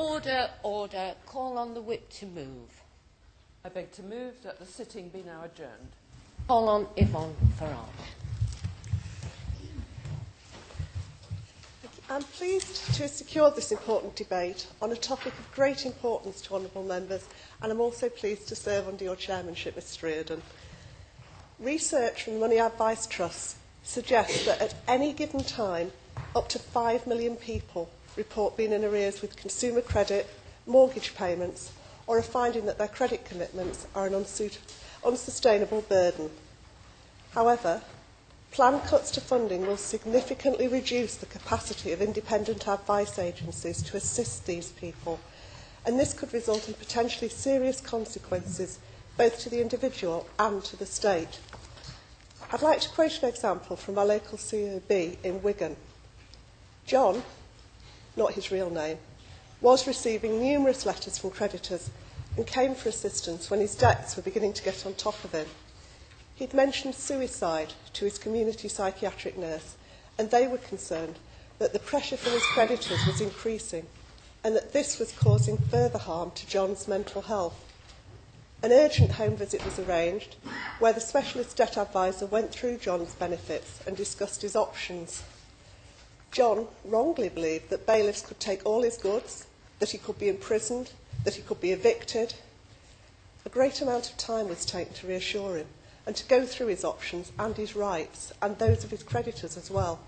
Order, order. Call on the whip to move. I beg to move that the sitting be now adjourned. Call on Yvonne Fovargue. I'm pleased to have secured this important debate on a topic of great importance to honourable members, and I'm also pleased to serve under your chairmanship, Mr Reardon. Research from the Money Advice Trust suggests that at any given time, up to 5 million people report being in arrears with consumer credit, mortgage payments, or are finding that their credit commitments are an unsustainable burden. However, planned cuts to funding will significantly reduce the capacity of independent advice agencies to assist these people, and this could result in potentially serious consequences both to the individual and to the state. I'd like to quote an example from our local COB in Wigan. John, not his real name, was receiving numerous letters from creditors and came for assistance when his debts were beginning to get on top of him. He'd mentioned suicide to his community psychiatric nurse, and they were concerned that the pressure from his creditors was increasing and that this was causing further harm to John's mental health. An urgent home visit was arranged where the specialist debt advisor went through John's benefits and discussed his options. John wrongly believed that bailiffs could take all his goods, that he could be imprisoned, that he could be evicted. A great amount of time was taken to reassure him and to go through his options and his rights and those of his creditors as well.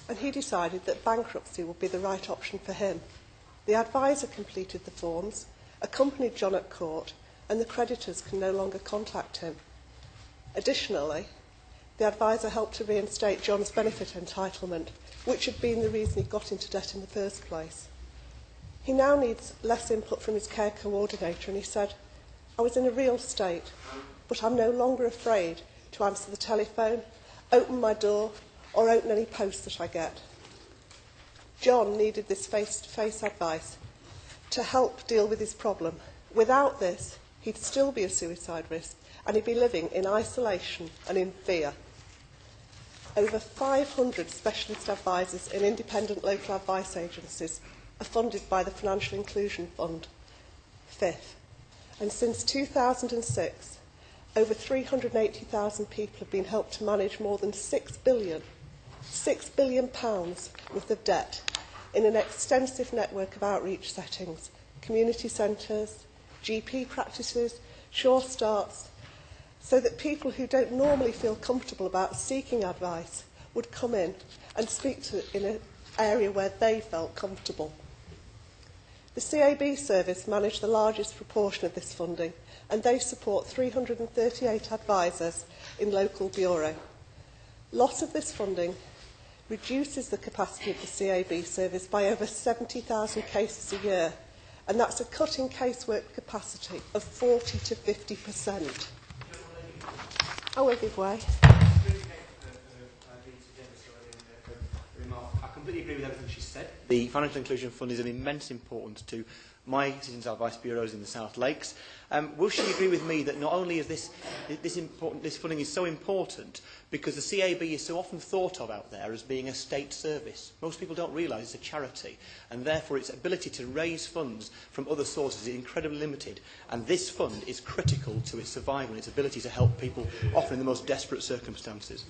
And he decided that bankruptcy would be the right option for him. The advisor completed the forms, accompanied John at court, and the creditors can no longer contact him. Additionally, the advisor helped to reinstate John's benefit entitlement, which had been the reason he got into debt in the first place. He now needs less input from his care coordinator, and he said, "I was in a real state, but I'm no longer afraid to answer the telephone, open my door, or open any post that I get." John needed this face-to-face advice to help deal with his problem. Without this, he'd still be a suicide risk, and he'd be living in isolation and in fear. Over 500 specialist advisors in independent local advice agencies are funded by the Financial Inclusion Fund, FIF, and since 2006, over 380,000 people have been helped to manage more than £6 billion worth of debt in an extensive network of outreach settings, community centres, GP practices, Sure Starts, so that people who don't normally feel comfortable about seeking advice would come in and speak to in an area where they felt comfortable. The CAB service manage the largest proportion of this funding, and they support 338 advisors in local bureau. Loss of this funding reduces the capacity of the CAB service by over 70,000 cases a year, and that's a cut in casework capacity of 40 to 50%. I will give way. I completely agree with everything she said. The Financial Inclusion Fund is of immense importance to my citizens' advice bureaus in the South Lakes. Will she agree with me that not only is this funding is so important because the CAB is so often thought of out there as being a state service? Most people don't realise it's a charity, and therefore its ability to raise funds from other sources is incredibly limited, and this fund is critical to its survival and its ability to help people often in the most desperate circumstances.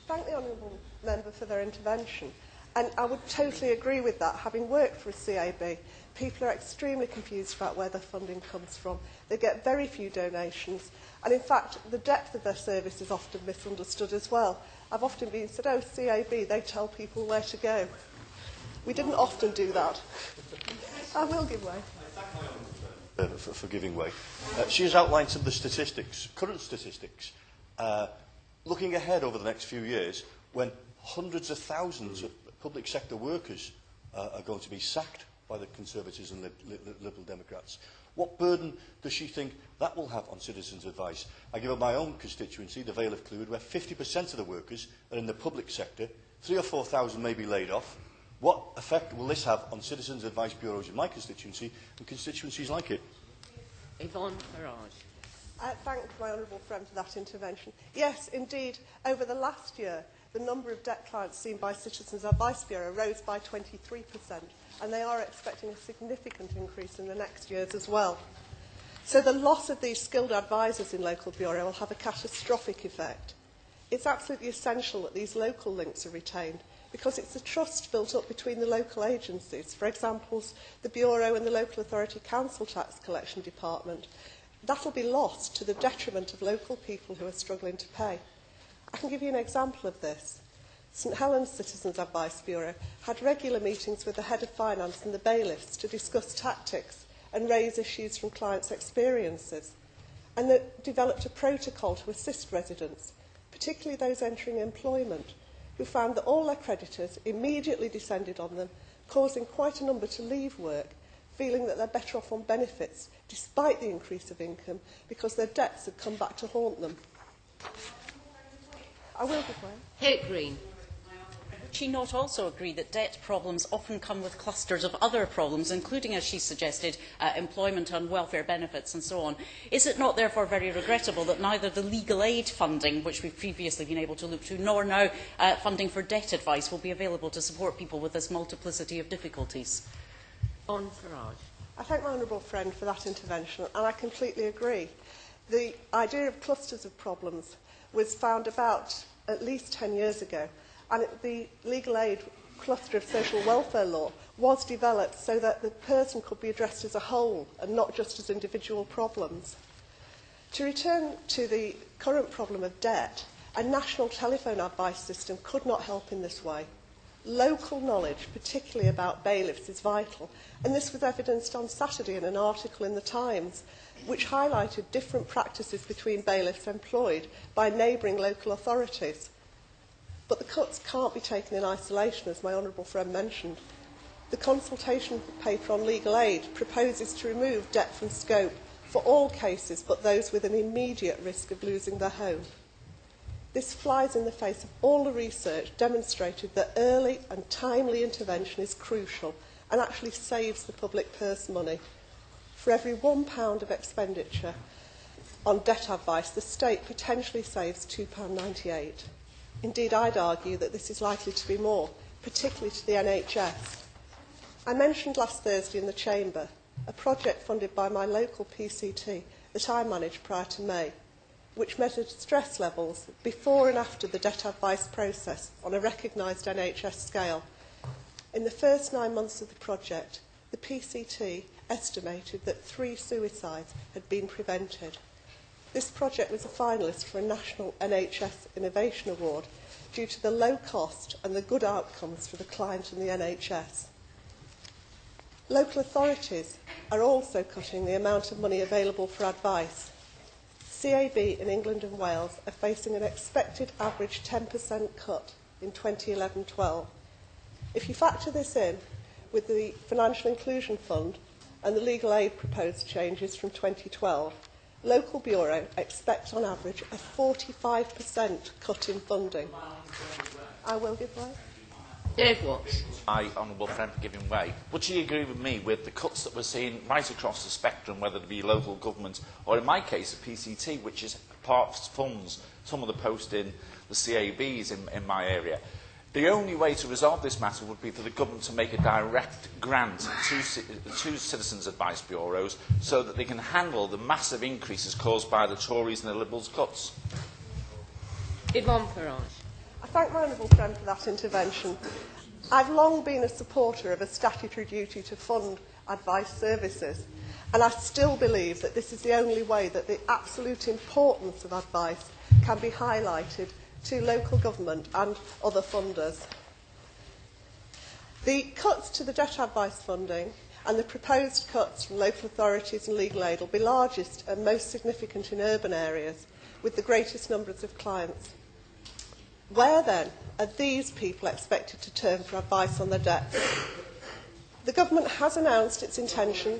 Thank the honourable member for their intervention. And I would totally agree with that. Having worked for a CAB, people are extremely confused about where their funding comes from. They get very few donations. And in fact, the depth of their service is often misunderstood as well. I've often been said, "Oh, CAB, they tell people where to go." We didn't often do that. I will give way. For giving way. She has outlined some of the statistics, current statistics, looking ahead over the next few years when hundreds of thousands of public sector workers are going to be sacked by the Conservatives and Liberal Democrats. What burden does she think that will have on citizens' advice? I give up my own constituency, the Vale of Clwyd, where 50% of the workers are in the public sector. 3,000 or 4,000 may be laid off. What effect will this have on citizens' advice bureaus in my constituency and constituencies like it? Yvonne Fovargue. I thank my honourable friend for that intervention. Yes, indeed, over the last year, the number of debt clients seen by Citizens Advice Bureau rose by 23%, and they are expecting a significant increase in the next years as well. So the loss of these skilled advisors in local bureau will have a catastrophic effect. It's absolutely essential that these local links are retained, because it's the trust built up between the local agencies, for example, the Bureau and the Local Authority Council Tax Collection Department. That will be lost to the detriment of local people who are struggling to pay. I can give you an example of this. St Helens Citizens Advice Bureau had regular meetings with the head of finance and the bailiffs to discuss tactics and raise issues from clients' experiences, and that developed a protocol to assist residents, particularly those entering employment, who found that all their creditors immediately descended on them, causing quite a number to leave work, feeling that they're better off on benefits, despite the increase of income, because their debts had come back to haunt them. I will give way. Kate Green. Would she not also agree that debt problems often come with clusters of other problems, including, as she suggested, employment and welfare benefits and so on? Is it not therefore very regrettable that neither the legal aid funding, which we've previously been able to look to, nor now funding for debt advice will be available to support people with this multiplicity of difficulties? Yvonne Fovargue. I thank my honourable friend for that intervention, and I completely agree. The idea of clusters of problems was found about at least 10 years ago, and the legal aid cluster of social welfare law was developed so that the person could be addressed as a whole and not just as individual problems. To return to the current problem of debt, a national telephone advice system could not help in this way. Local knowledge, particularly about bailiffs, is vital, and this was evidenced on Saturday in an article in the Times, which highlighted different practices between bailiffs employed by neighbouring local authorities. But the cuts can't be taken in isolation, as my honourable friend mentioned. The consultation paper on legal aid proposes to remove debt from scope for all cases but those with an immediate risk of losing their home. This flies in the face of all the research demonstrated that early and timely intervention is crucial and actually saves the public purse money. For every £1 of expenditure on debt advice, the state potentially saves £2.98. Indeed, I'd argue that this is likely to be more, particularly to the NHS. I mentioned last Thursday in the Chamber a project funded by my local PCT that I managed prior to May, which measured stress levels before and after the debt advice process on a recognised NHS scale. In the first 9 months of the project, the PCT estimated that 3 suicides had been prevented. This project was a finalist for a National NHS Innovation Award due to the low cost and the good outcomes for the client and the NHS. Local authorities are also cutting the amount of money available for advice. CAB in England and Wales are facing an expected average 10% cut in 2011-12. If you factor this in with the Financial Inclusion Fund and the legal aid proposed changes from 2012, local bureau expect on average a 45% cut in funding. I will give way. Dave Watts. My honourable friend for giving way. Would she agree with me with the cuts that we're seeing right across the spectrum, whether it be local government or, in my case, a PCT, which is part funds some of the post in the CABs in my area? The only way to resolve this matter would be for the government to make a direct grant to Citizens Advice Bureaus so that they can handle the massive increases caused by the Tories and the Liberals' cuts. Yvonne Fovargue. I thank my honourable friend for that intervention. I've long been a supporter of a statutory duty to fund advice services, and I still believe that this is the only way that the absolute importance of advice can be highlighted to local government and other funders. The cuts to the debt advice funding and the proposed cuts from local authorities and legal aid will be largest and most significant in urban areas with the greatest numbers of clients. Where then are these people expected to turn for advice on their debts? The government has announced its intention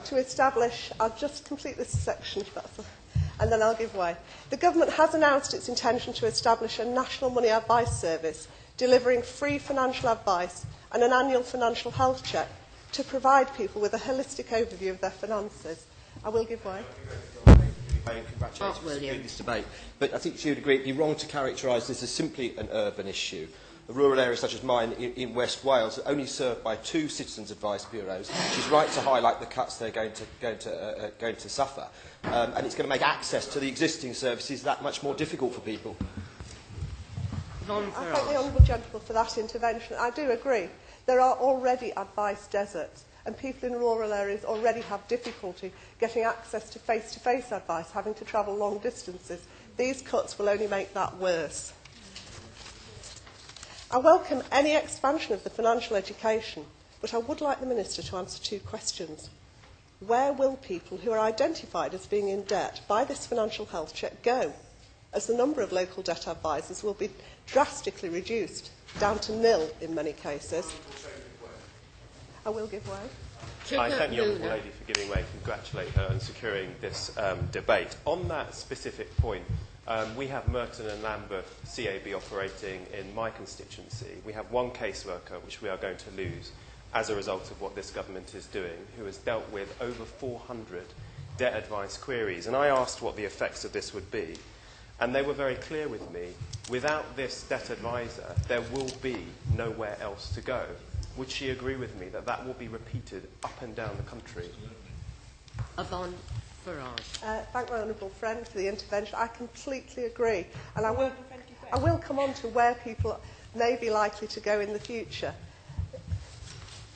to establish, I'll just complete this section and then I'll give way. The government has announced its intention to establish a national money advice service delivering free financial advice and an annual financial health check to provide people with a holistic overview of their finances. I will give way. and congratulate Mark you for securing Williams. this debate. But I think she would agree it would be wrong to characterise this as simply an urban issue. A rural area such as mine in West Wales are only served by 2 citizens' advice bureaus. She's right to highlight the cuts they're going to suffer. And it's going to make access to the existing services that much more difficult for people. Yvonne I thank the Fovargue. Honourable Gentleman for that intervention. I do agree. There are already advice deserts, and people in rural areas already have difficulty getting access to face-to-face advice, having to travel long distances. These cuts will only make that worse. I welcome any expansion of the financial education, but I would like the Minister to answer 2 questions. Where will people who are identified as being in debt by this financial health check go, as the number of local debt advisors will be drastically reduced, down to nil in many cases? I will give way. I thank the Honourable Lady for giving way, congratulate her on securing this debate. On that specific point, we have Merton and Lambeth CAB operating in my constituency. We have 1 caseworker which we are going to lose as a result of what this government is doing, who has dealt with over 400 debt advice queries. And I asked what the effects of this would be, and they were very clear with me. Without this debt advisor, there will be nowhere else to go. Would she agree with me that that will be repeated up and down the country? Yvonne Fovargue. Thank my honourable friend for the intervention. I completely agree. And I will come on to where people may be likely to go in the future.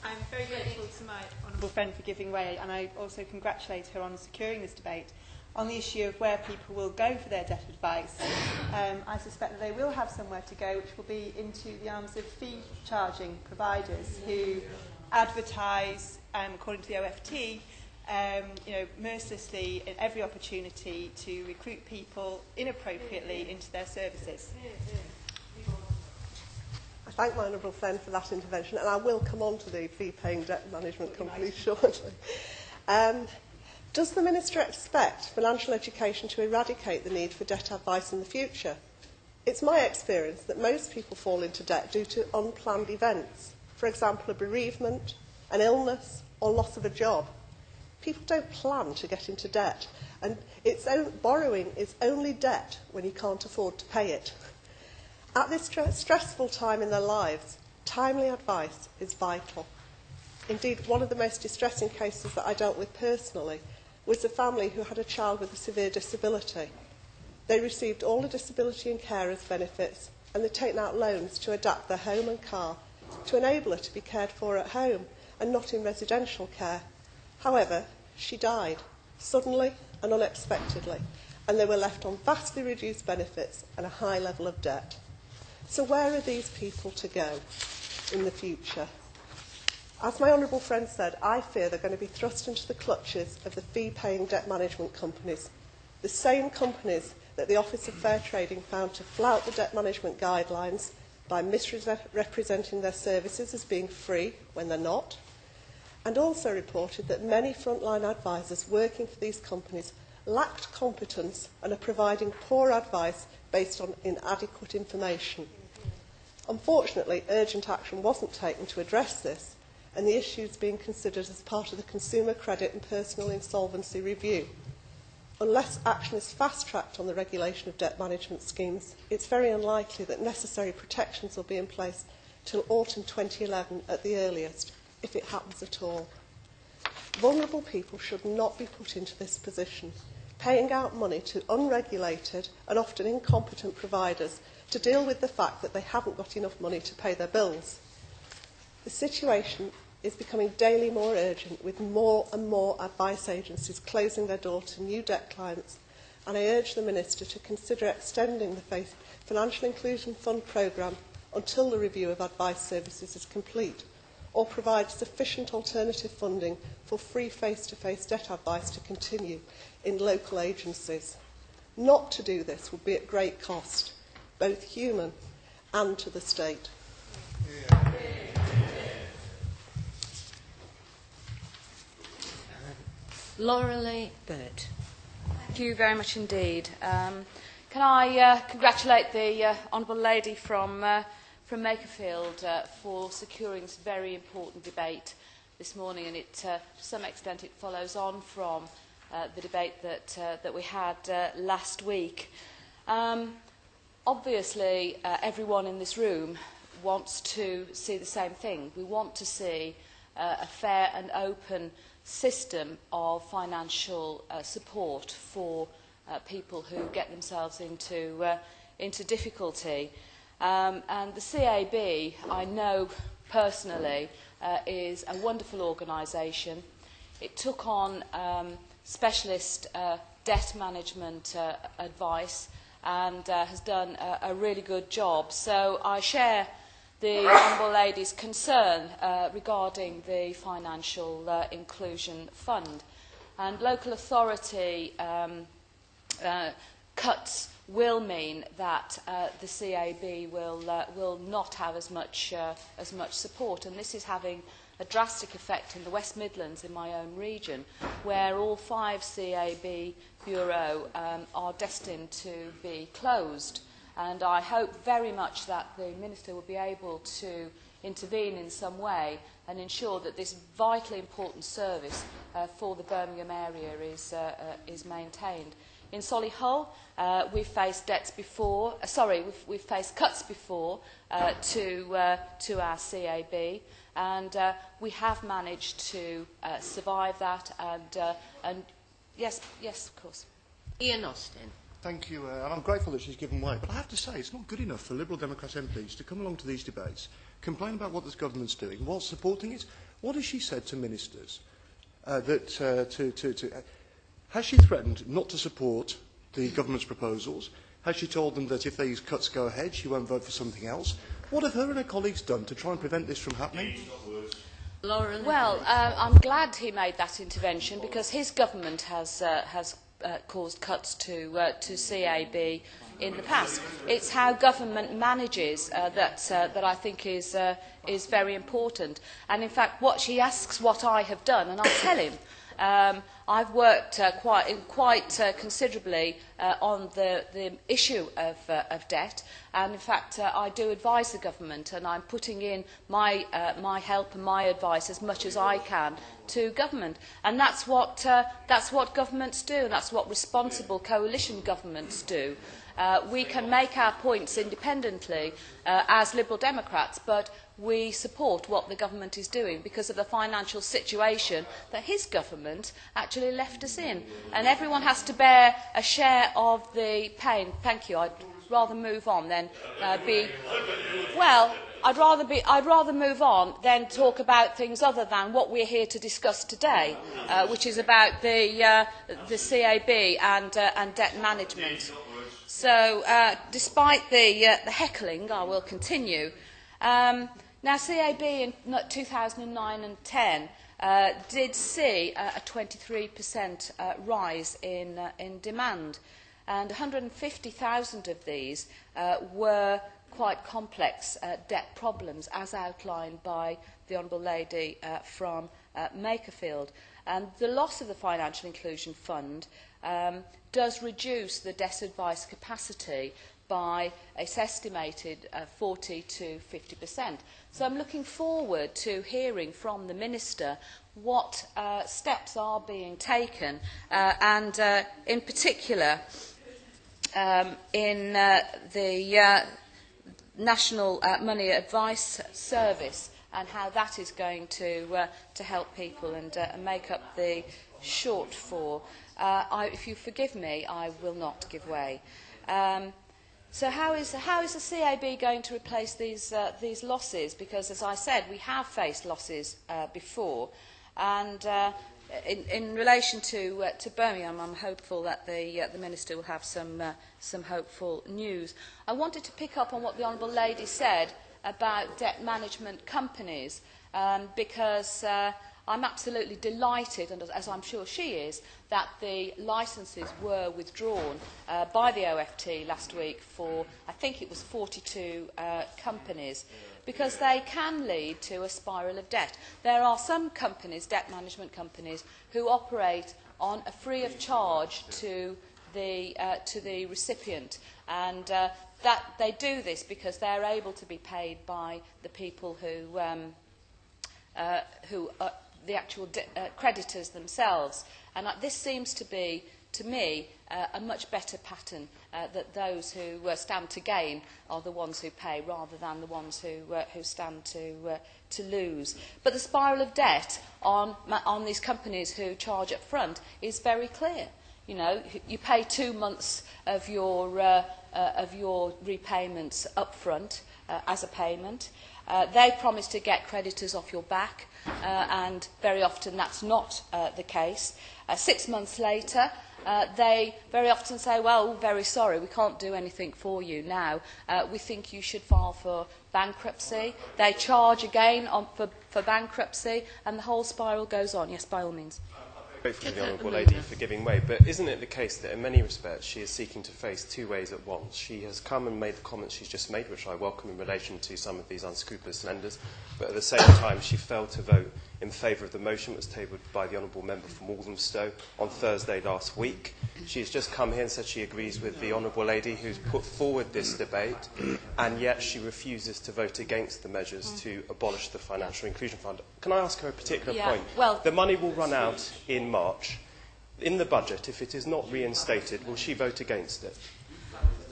I'm very grateful to my honourable friend for giving way, and I also congratulate her on securing this debate. On the issue of where people will go for their debt advice, I suspect that they will have somewhere to go, which will be into the arms of fee-charging providers who advertise, according to the OFT, mercilessly in every opportunity to recruit people inappropriately into their services. I thank my honourable friend for that intervention, and I will come on to the fee-paying debt management companies shortly. Does the Minister expect financial education to eradicate the need for debt advice in the future? It's my experience that most people fall into debt due to unplanned events, for example, a bereavement, an illness, or loss of a job. People don't plan to get into debt, and borrowing is only debt when you can't afford to pay it. At this stressful time in their lives, timely advice is vital. Indeed, one of the most distressing cases that I dealt with personally was a family who had a child with a severe disability. They received all the disability and carers benefits, and they'd taken out loans to adapt their home and car to enable her to be cared for at home and not in residential care. However, she died, suddenly and unexpectedly, and they were left on vastly reduced benefits and a high level of debt. So where are these people to go in the future? As my honourable friend said, I fear they're going to be thrust into the clutches of the fee-paying debt management companies, the same companies that the Office of Fair Trading found to flout the debt management guidelines by misrepresenting their services as being free when they're not, and also reported that many frontline advisors working for these companies lacked competence and are providing poor advice based on inadequate information. Unfortunately, urgent action wasn't taken to address this, and the issue is being considered as part of the Consumer Credit and Personal Insolvency Review. Unless action is fast-tracked on the regulation of debt management schemes, it's very unlikely that necessary protections will be in place till autumn 2011 at the earliest, if it happens at all. Vulnerable people should not be put into this position, paying out money to unregulated and often incompetent providers to deal with the fact that they haven't got enough money to pay their bills. The situation is becoming daily more urgent, with more and more advice agencies closing their door to new debt clients, and I urge the Minister to consider extending the Financial Inclusion Fund programme until the review of advice services is complete, or provide sufficient alternative funding for free face-to-face debt advice to continue in local agencies. Not to do this would be at great cost, both human and to the state. Laurelie Burt. Thank you very much indeed. Can I congratulate the Honourable Lady from Makerfield for securing this very important debate this morning, and to some extent it follows on from the debate that we had last week. Obviously, everyone in this room wants to see the same thing. We want to see a fair and open system of financial support for people who get themselves into difficulty. And the CAB, I know personally, is a wonderful organisation. It took on specialist debt management advice and has done a really good job. So I share the Honourable Lady's concern regarding the Financial Inclusion Fund. And local authority cuts will mean that the CAB will not have as much support, and this is having a drastic effect in the West Midlands, in my own region, where all 5 CAB bureaux are destined to be closed. And I hope very much that the Minister will be able to intervene in some way and ensure that this vitally important service for the Birmingham area is maintained. In Solihull, we've faced debts before. We've faced cuts before to our CAB, and we have managed to survive that. And yes, of course. Ian Austin. Thank you, and I'm grateful that she's given way. But I have to say, it's not good enough for Liberal Democrat MPs to come along to these debates, complain about what this government's doing, while supporting it. What has she said to ministers? Has she threatened not to support the government's proposals? Has she told them that if these cuts go ahead, she won't vote for something else? What have her and her colleagues done to try and prevent this from happening? Well, I'm glad he made that intervention, because his government has caused cuts to CAB in the past. It's how government manages that I think is very important. And in fact, what she asks what I have done, and I'll tell him. I've worked quite considerably on the issue of debt, and in fact I do advise the government, and I'm putting in my help and my advice as much as I can to government, and that's what governments do, and that's what responsible coalition governments do. We can make our points independently as Liberal Democrats, but we support what the government is doing because of the financial situation that his government actually left us in. And everyone has to bear a share of the pain. Thank you. I'd rather move on than I'd rather move on than talk about things other than what we're here to discuss today, which is about the CAB and debt management. So, despite the heckling, I will continue. Now, CAB in 2009 and 10 did see a 23% rise in demand, and 150,000 of these were quite complex debt problems, as outlined by the Honourable Lady from Makerfield. And the loss of the Financial Inclusion Fund does reduce the debt advice capacity by it's estimated 40 to 50%. So I'm looking forward to hearing from the Minister what steps are being taken, and in particular in the National Money Advice Service, and how that is going to help people and make up the shortfall. If you forgive me, I will not give way. So how is the CAB going to replace these losses? Because, as I said, we have faced losses before, and in relation to Birmingham, I'm hopeful that the Minister will have some hopeful news. I wanted to pick up on what the Honourable Lady said about debt management companies, because I'm absolutely delighted, and as I'm sure she is, that the licences were withdrawn by the OFT last week for, I think it was 42 companies, because they can lead to a spiral of debt. There are some companies, debt management companies, who operate on a free of charge to the recipient, and that they do this because they're able to be paid by the people who the actual creditors themselves. And this seems to be, to me, a much better pattern, that those who stand to gain are the ones who pay rather than the ones who stand to lose. But the spiral of debt on these companies who charge up front is very clear. You know, you pay 2 months of your repayments up front as a payment. They promise to get creditors off your back, and very often that's not the case. 6 months later, they very often say, well, very sorry, we can't do anything for you now. We think you should file for bankruptcy. They charge again for bankruptcy, and the whole spiral goes on. Yes, by all means. Grateful to the Honourable Lady for giving way, but isn't it the case that in many respects she is seeking to face two ways at once? She has come and made the comments she's just made, which I welcome in relation to some of these unscrupulous lenders, but at the same time she failed to vote in favour of the motion that was tabled by the Honourable Member from Walthamstow on Thursday last week. She's just come here and said she agrees with the Honourable Lady who's put forward this debate, and yet she refuses to vote against the measures to abolish the Financial Inclusion Fund. Can I ask her a particular point? Well, the money will run out in March. In the budget, if it is not reinstated, will she vote against it?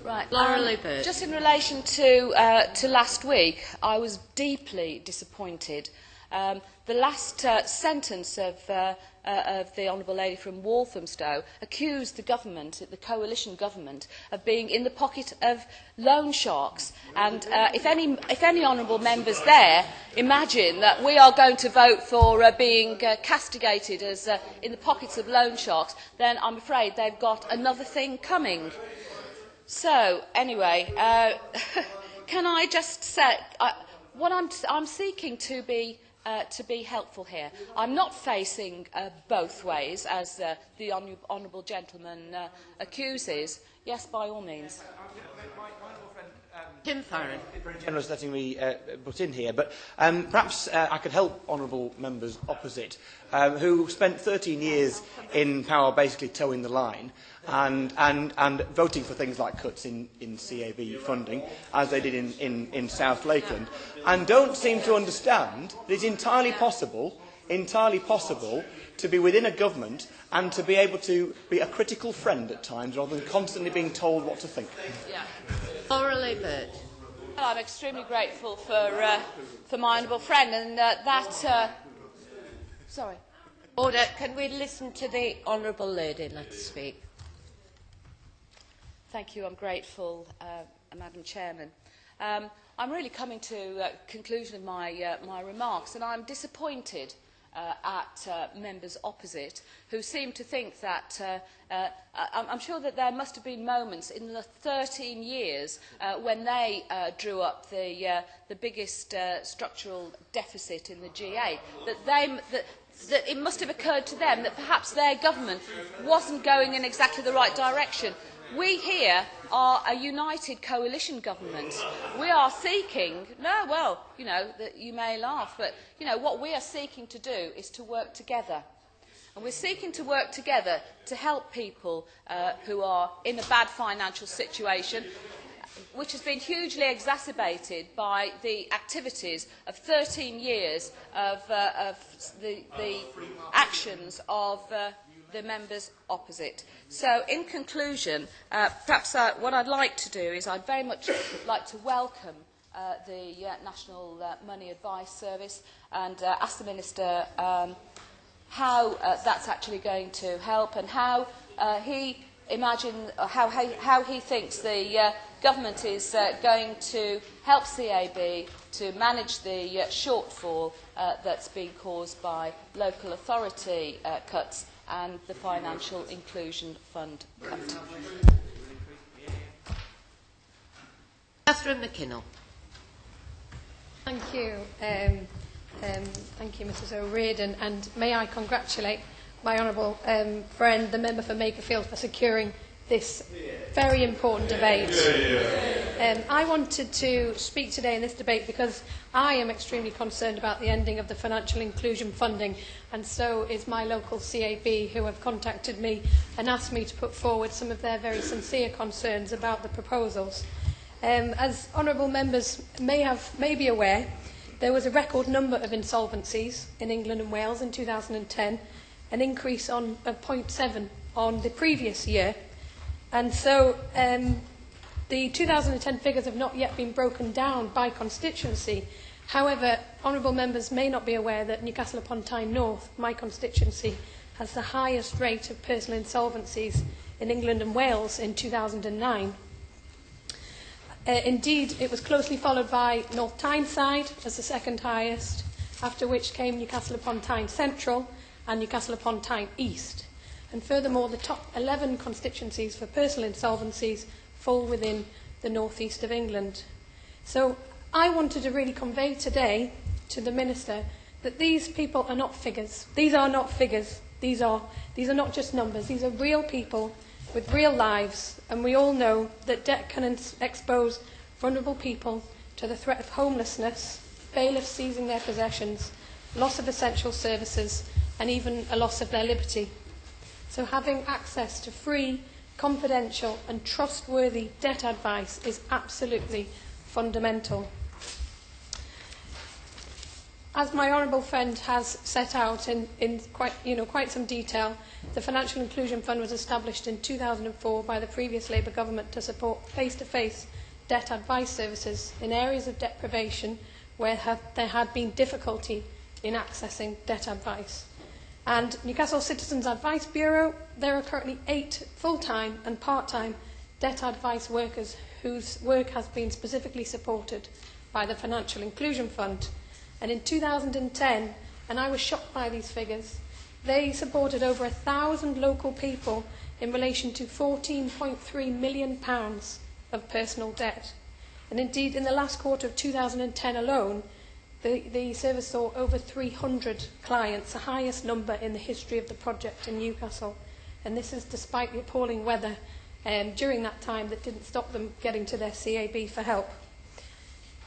Right. Laura Bird. Just in relation to last week, I was deeply disappointed. The last sentence of the Honourable Lady from Walthamstow accused the government, the coalition government, of being in the pocket of loan sharks. And if any honourable members there imagine that we are going to vote for being castigated as in the pockets of loan sharks, then I'm afraid they've got another thing coming. So, anyway, can I just say, what I'm seeking to be helpful here. I'm not facing both ways, as the honourable gentleman accuses. Yes, by all means. Tim Farron. Very generous letting me butt in here, but perhaps I could help honourable members opposite, who spent 13 years in power basically towing the line and voting for things like cuts in CAB funding, as they did in South Lakeland, and don't seem to understand that it's entirely possible to be within a government and to be able to be a critical friend at times rather than constantly being told what to think. Yeah. Laura Bird. Well, I'm extremely grateful for my honourable friend, and sorry. Order. Can we listen to the Honourable Lady? Let's speak. Thank you. I'm grateful, Madam Chairman. I'm really coming to a conclusion of my remarks, and I'm disappointed at members opposite who seem to think that I'm sure that there must have been moments in the 13 years when they drew up the biggest structural deficit in the G8 that it must have occurred to them that perhaps their government wasn't going in exactly the right direction. We here are a united coalition government. We are seeking, that you may laugh, but, what we are seeking to do is to work together. And we're seeking to work together to help people who are in a bad financial situation, which has been hugely exacerbated by the activities of 13 years of the actions of the members opposite. So, in conclusion, perhaps what I'd like to do is I'd very much like to welcome the National Money Advice Service and ask the Minister how that's actually going to help and how he thinks the government is going to help CAB to manage the shortfall that's been caused by local authority cuts and the Financial Inclusion Fund cut. Catherine McKinnell. Thank you. Thank you, Mrs O'Riordan, and may I congratulate my honourable friend, the member for Makerfield, for securing this very important debate. I wanted to speak today in this debate because I am extremely concerned about the ending of the financial inclusion funding, and so is my local CAB, who have contacted me and asked me to put forward some of their very sincere concerns about the proposals. As honourable members may be aware, there was a record number of insolvencies in England and Wales in 2010, an increase of 0.7 on the previous year. And so the 2010 figures have not yet been broken down by constituency. However, honourable members may not be aware that Newcastle upon Tyne North, my constituency, has the highest rate of personal insolvencies in England and Wales in 2009. Indeed, it was closely followed by North Tyneside as the second highest, after which came Newcastle upon Tyne Central and Newcastle upon Tyne East. And furthermore, the top 11 constituencies for personal insolvencies fall within the north east of England. So I wanted to really convey today to the Minister that these people are not figures. These are not figures. These are not just numbers. These are real people with real lives, and we all know that debt can expose vulnerable people to the threat of homelessness, bailiffs seizing their possessions, loss of essential services, and even a loss of their liberty. So having access to free, confidential and trustworthy debt advice is absolutely fundamental. As my honourable friend has set out in quite some detail, the Financial Inclusion Fund was established in 2004 by the previous Labour government to support face-to-face debt advice services in areas of deprivation where there had been difficulty in accessing debt advice. And Newcastle Citizens Advice Bureau, there are currently 8 full-time and part-time debt advice workers whose work has been specifically supported by the Financial Inclusion Fund. And in 2010, and I was shocked by these figures, they supported over 1,000 local people in relation to £14.3 million of personal debt. And indeed, in the last quarter of 2010 alone, the service saw over 300 clients, the highest number in the history of the project in Newcastle. And this is despite the appalling weather during that time that didn't stop them getting to their CAB for help.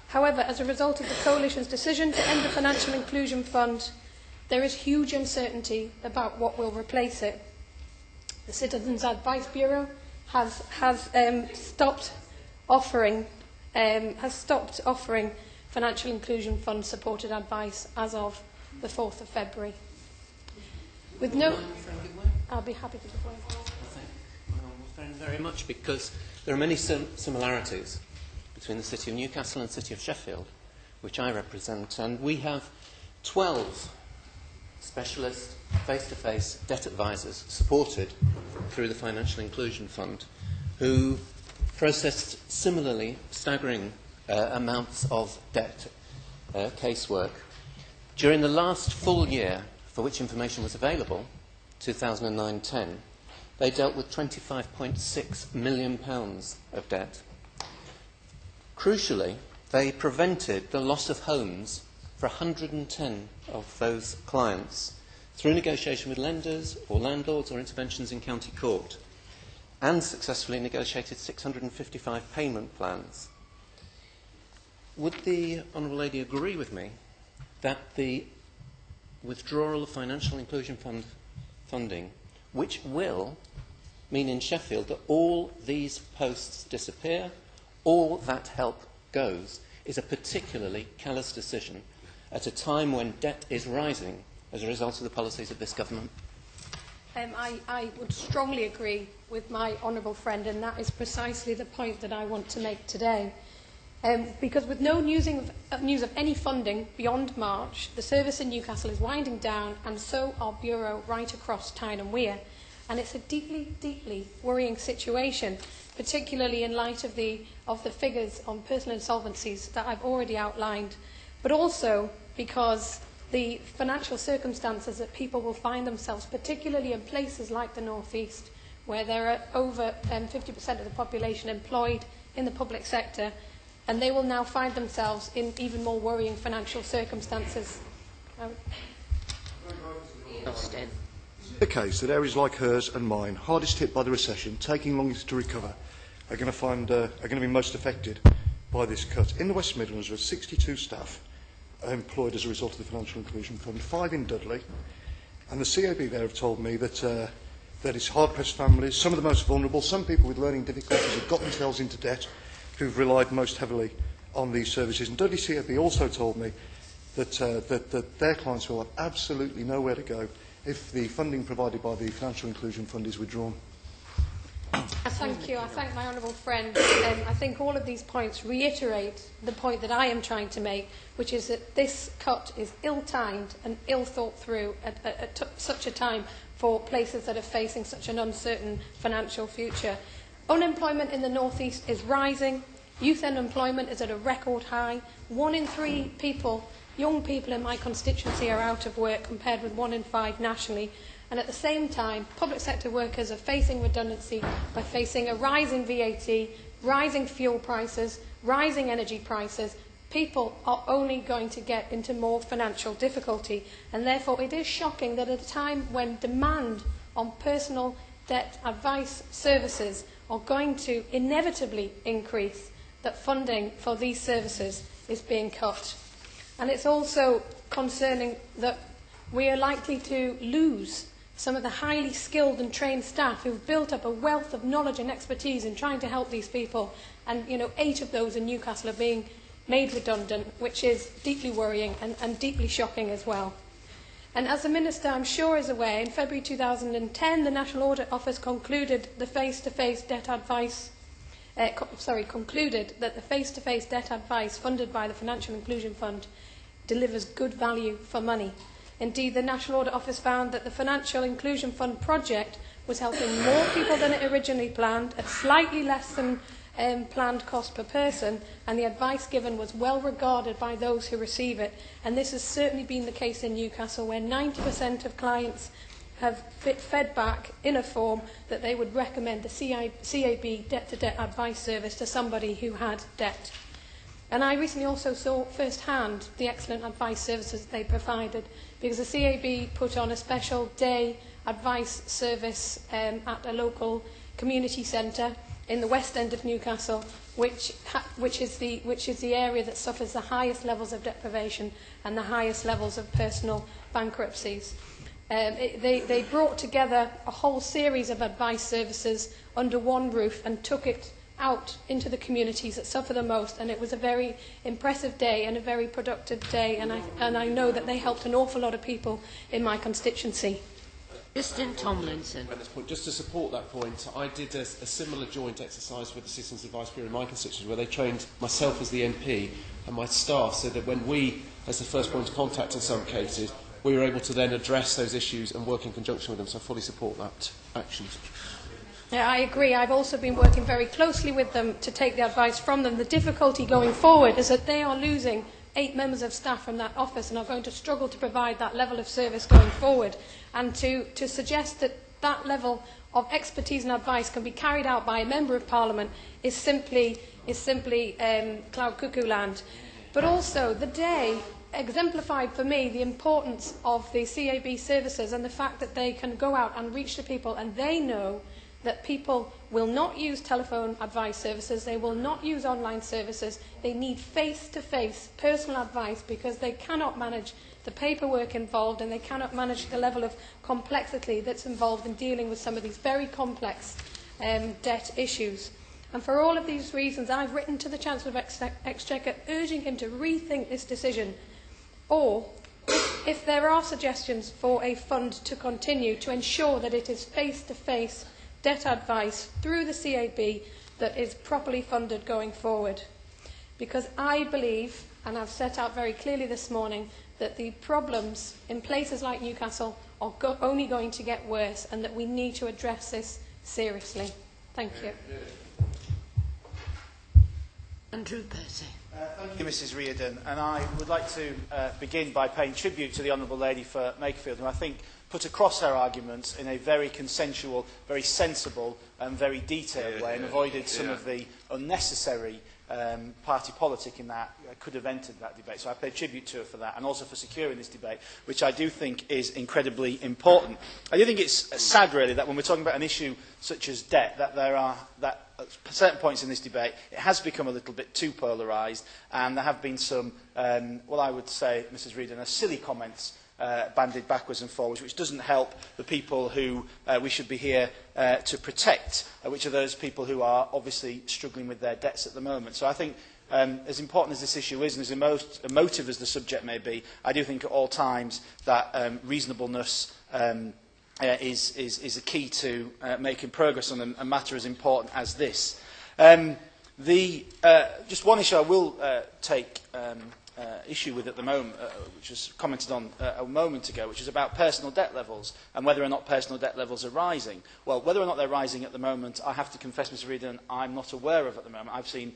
However, as a result of the Coalition's decision to end the Financial Inclusion Fund, there is huge uncertainty about what will replace it. The Citizens Advice Bureau has stopped offering Financial Inclusion Fund supported advice as of the 4th of February. With no, I'll be happy to give way. I thank my honourable friend very much, because there are many similarities between the City of Newcastle and the City of Sheffield, which I represent, and we have 12 specialist face-to-face debt advisors supported through the Financial Inclusion Fund who processed similarly staggering amounts of debt casework. During the last full year for which information was available, 2009-10, they dealt with £25.6 million of debt. Crucially, they prevented the loss of homes for 110 of those clients through negotiation with lenders or landlords or interventions in county court, and successfully negotiated 655 payment plans. Would the Honourable Lady agree with me that the withdrawal of Financial Inclusion Fund funding, which will mean in Sheffield that all these posts disappear, all that help goes, is a particularly callous decision at a time when debt is rising as a result of the policies of this government? I would strongly agree with my honourable friend, and that is precisely the point that I want to make today. Because with no news of any funding beyond March, the service in Newcastle is winding down, and so our bureau right across Tyne and Wear. And it's a deeply, deeply worrying situation, particularly in light of the figures on personal insolvencies that I've already outlined, but also because the financial circumstances that people will find themselves, particularly in places like the North East, where there are over 50% of the population employed in the public sector, and they will now find themselves in even more worrying financial circumstances. The case that areas like hers and mine, hardest hit by the recession, taking longest to recover, are going to be most affected by this cut. In the West Midlands, there are 62 staff employed as a result of the Financial Inclusion Fund, 5 in Dudley, and the CAB there have told me that it's hard-pressed families, some of the most vulnerable, some people with learning difficulties have got themselves into debt, who've relied most heavily on these services. And Dudley CAB also told me that their clients will have absolutely nowhere to go if the funding provided by the Financial Inclusion Fund is withdrawn. Thank you. I thank my honourable friend. I think all of these points reiterate the point that I am trying to make, which is that this cut is ill-timed and ill thought through at such a time for places that are facing such an uncertain financial future. Unemployment in the North East is rising. Youth unemployment is at a record high. 1 in 3 people, young people in my constituency, are out of work, compared with 1 in 5 nationally. And at the same time, public sector workers are facing redundancy by facing a rise in VAT, rising fuel prices, rising energy prices. People are only going to get into more financial difficulty. And therefore, it is shocking that at a time when demand on personal debt advice services are going to inevitably increase, that funding for these services is being cut. And it's also concerning that we are likely to lose some of the highly skilled and trained staff who've built up a wealth of knowledge and expertise in trying to help these people. And, 8 of those in Newcastle are being made redundant, which is deeply worrying and deeply shocking as well. And as the Minister, I'm sure, is aware, in February 2010, the National Audit Office concluded that the face-to-face debt advice funded by the Financial Inclusion Fund delivers good value for money. Indeed, the National Audit Office found that the Financial Inclusion Fund project was helping more people than it originally planned, at slightly less than planned cost per person, and the advice given was well regarded by those who receive it. And this has certainly been the case in Newcastle, where 90% of clients have fed back in a form that they would recommend the CAB debt-to-debt advice service to somebody who had debt. And I recently also saw firsthand the excellent advice services they provided, because the CAB put on a special day advice service at a local community centre in the West End of Newcastle, which is the area that suffers the highest levels of deprivation and the highest levels of personal bankruptcies. They brought together a whole series of advice services under one roof and took it out into the communities that suffer the most, and it was a very impressive day and a very productive day, and I know that they helped an awful lot of people in my constituency. Justin Tomlinson. Just to support that point, I did a similar joint exercise with the Citizens Advice Bureau in my constituency, where they trained myself as the MP and my staff, so that when we, as the first point of contact in some cases, we were able to then address those issues and work in conjunction with them. So I fully support that action. Yeah, I agree. I've also been working very closely with them to take the advice from them. The difficulty going forward is that they are losing 8 members of staff from that office and are going to struggle to provide that level of service going forward. And to suggest that that level of expertise and advice can be carried out by a Member of Parliament is simply cloud cuckoo land. But also, the day exemplified for me the importance of the CAB services and the fact that they can go out and reach the people, and they know that people will not use telephone advice services, they will not use online services, they need face-to-face personal advice because they cannot manage the paperwork involved and they cannot manage the level of complexity that's involved in dealing with some of these very complex debt issues. And for all of these reasons, I've written to the Chancellor of Exchequer urging him to rethink this decision, or if there are suggestions for a fund to continue to ensure that it is face-to-face debt advice through the CAB that is properly funded going forward. Because I believe, and I've set out very clearly this morning, that the problems in places like Newcastle are only going to get worse, and that we need to address this seriously. Thank you. Andrew Percy. Thank you, Mrs Reardon. And I would like to begin by paying tribute to the Honourable Lady for Makerfield, who I think put across her arguments in a very consensual, very sensible and very detailed way, and avoided some of the unnecessary party politic in that could have entered that debate. So I pay tribute to her for that, and also for securing this debate, which I do think is incredibly important. I do think it's sad, really, that when we're talking about an issue such as debt, that at certain points in this debate, it has become a little bit too polarised, and there have been some, well, I would say, Mrs Reardon, silly comments bandied backwards and forwards, which doesn't help the people who we should be here to protect, which are those people who are obviously struggling with their debts at the moment. So I think as important as this issue is and as emotive as the subject may be, I do think at all times that reasonableness is a key to making progress on a matter as important as this. Just one issue I will take issue with at the moment, which was commented on a moment ago, which is about personal debt levels and whether or not personal debt levels are rising. Well, whether or not they're rising at the moment, I have to confess, Mr Reardon, I'm not aware of at the moment. I've seen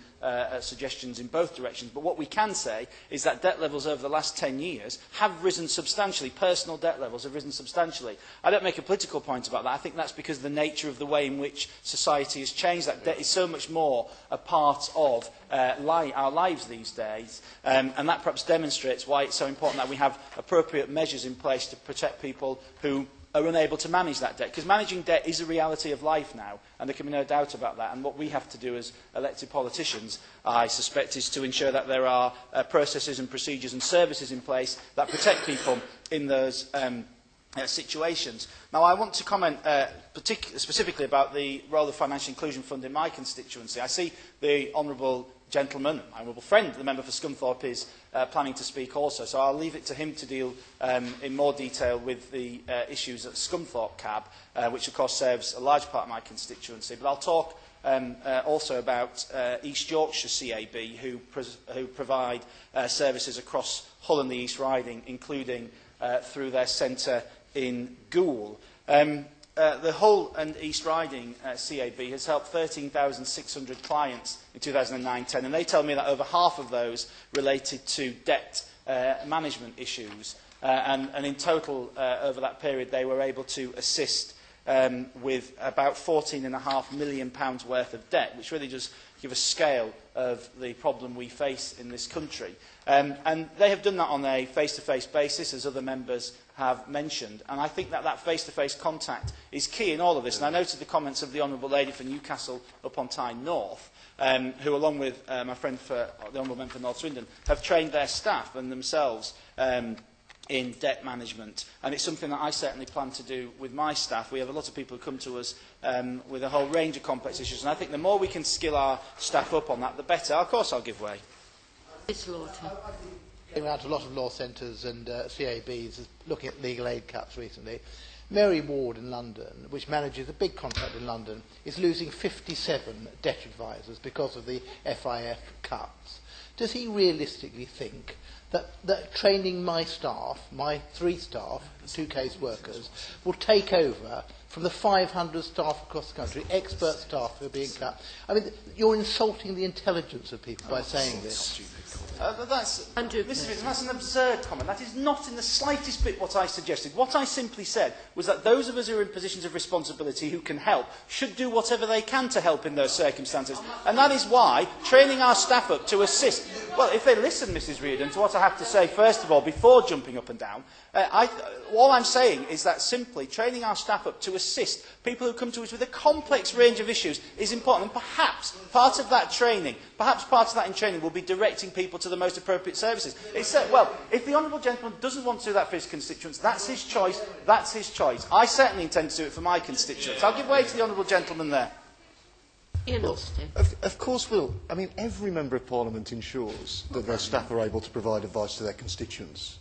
suggestions in both directions. But what we can say is that debt levels over the last 10 years have risen substantially. Personal debt levels have risen substantially. I don't make a political point about that. I think that's because of the nature of the way in which society has changed. That debt is so much more a part of our lives these days, and that perhaps demonstrates why it's so important that we have appropriate measures in place to protect people who are unable to manage that debt. Because managing debt is a reality of life now, and there can be no doubt about that. And what we have to do as elected politicians, I suspect, is to ensure that there are processes and procedures and services in place that protect people in those situations. Now, I want to comment specifically about the role of Financial Inclusion Fund in my constituency. I see the Honourable Gentleman, my honourable friend, the member for Scunthorpe, is planning to speak also, so I'll leave it to him to deal in more detail with the issues at Scunthorpe CAB, which of course serves a large part of my constituency. But I'll talk also about East Yorkshire CAB, who provide services across Hull and the East Riding, including through their centre in Goole. The Hull and East Riding CAB has helped 13,600 clients in 2009-10, and they tell me that over half of those related to debt management issues. And in total, over that period, they were able to assist with about £14.5 million worth of debt, which really does give a scale of the problem we face in this country. And they have done that on a face-to-face basis, as other members have mentioned. And I think that that face-to-face contact is key in all of this. And I noted the comments of the Honourable Lady for Newcastle upon Tyne North, who, along with my friend for the Honourable Member for North Swindon, have trained their staff and themselves in debt management. And it's something that I certainly plan to do with my staff. We have a lot of people who come to us with a whole range of complex issues. And I think the more we can skill our staff up on that, the better. Of course, I'll give way. Ms. Lawton. Came out to a lot of law centres and CABs looking at legal aid cuts recently. Mary Ward in London, which manages a big contract in London, is losing 57 debt advisors because of the FIF cuts. Does he realistically think that training my staff, my 3 staff, 2 case workers, will take over from the 500 staff across the country, expert staff who are being cut? I mean, you're insulting the intelligence of people by saying this. That's an absurd comment. That is not in the slightest bit what I suggested. What I simply said was that those of us who are in positions of responsibility who can help should do whatever they can to help in those circumstances. And that is why training our staff up to assist... Well, if they listen, Mrs Reardon, to what I have to say, first of all, before jumping up and down, all I'm saying is that simply training our staff up to assist people who come to us with a complex range of issues is important. And perhaps part of that in training will be directing people to the most appropriate services. Well, if the Honourable Gentleman doesn't want to do that for his constituents, that's his choice. That's his choice. I certainly intend to do it for my constituents. I'll give way to the Honourable Gentleman there. Of course will. I mean, every Member of Parliament ensures that their staff are able to provide advice to their constituents.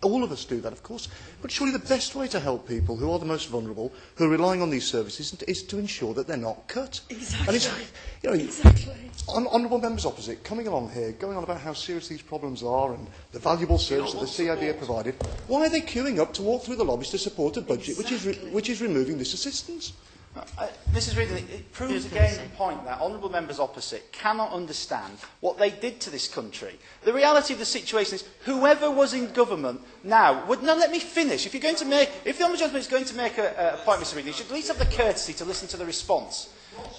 All of us do that, of course. But surely the best way to help people who are the most vulnerable, who are relying on these services, is to ensure that they're not cut. Exactly. And exactly. Honourable members opposite, coming along here, going on about how serious these problems are and the valuable service that the CIB have provided, why are they queuing up to walk through the lobbies to support a budget which is removing this assistance? Mrs Reardon, it proves again the point that honourable members opposite cannot understand what they did to this country. The reality of the situation is whoever was in government now would... Now, let me finish. If the Honourable Gentleman is going to make a point, Mr Reardon, you should at least have the courtesy to listen to the response.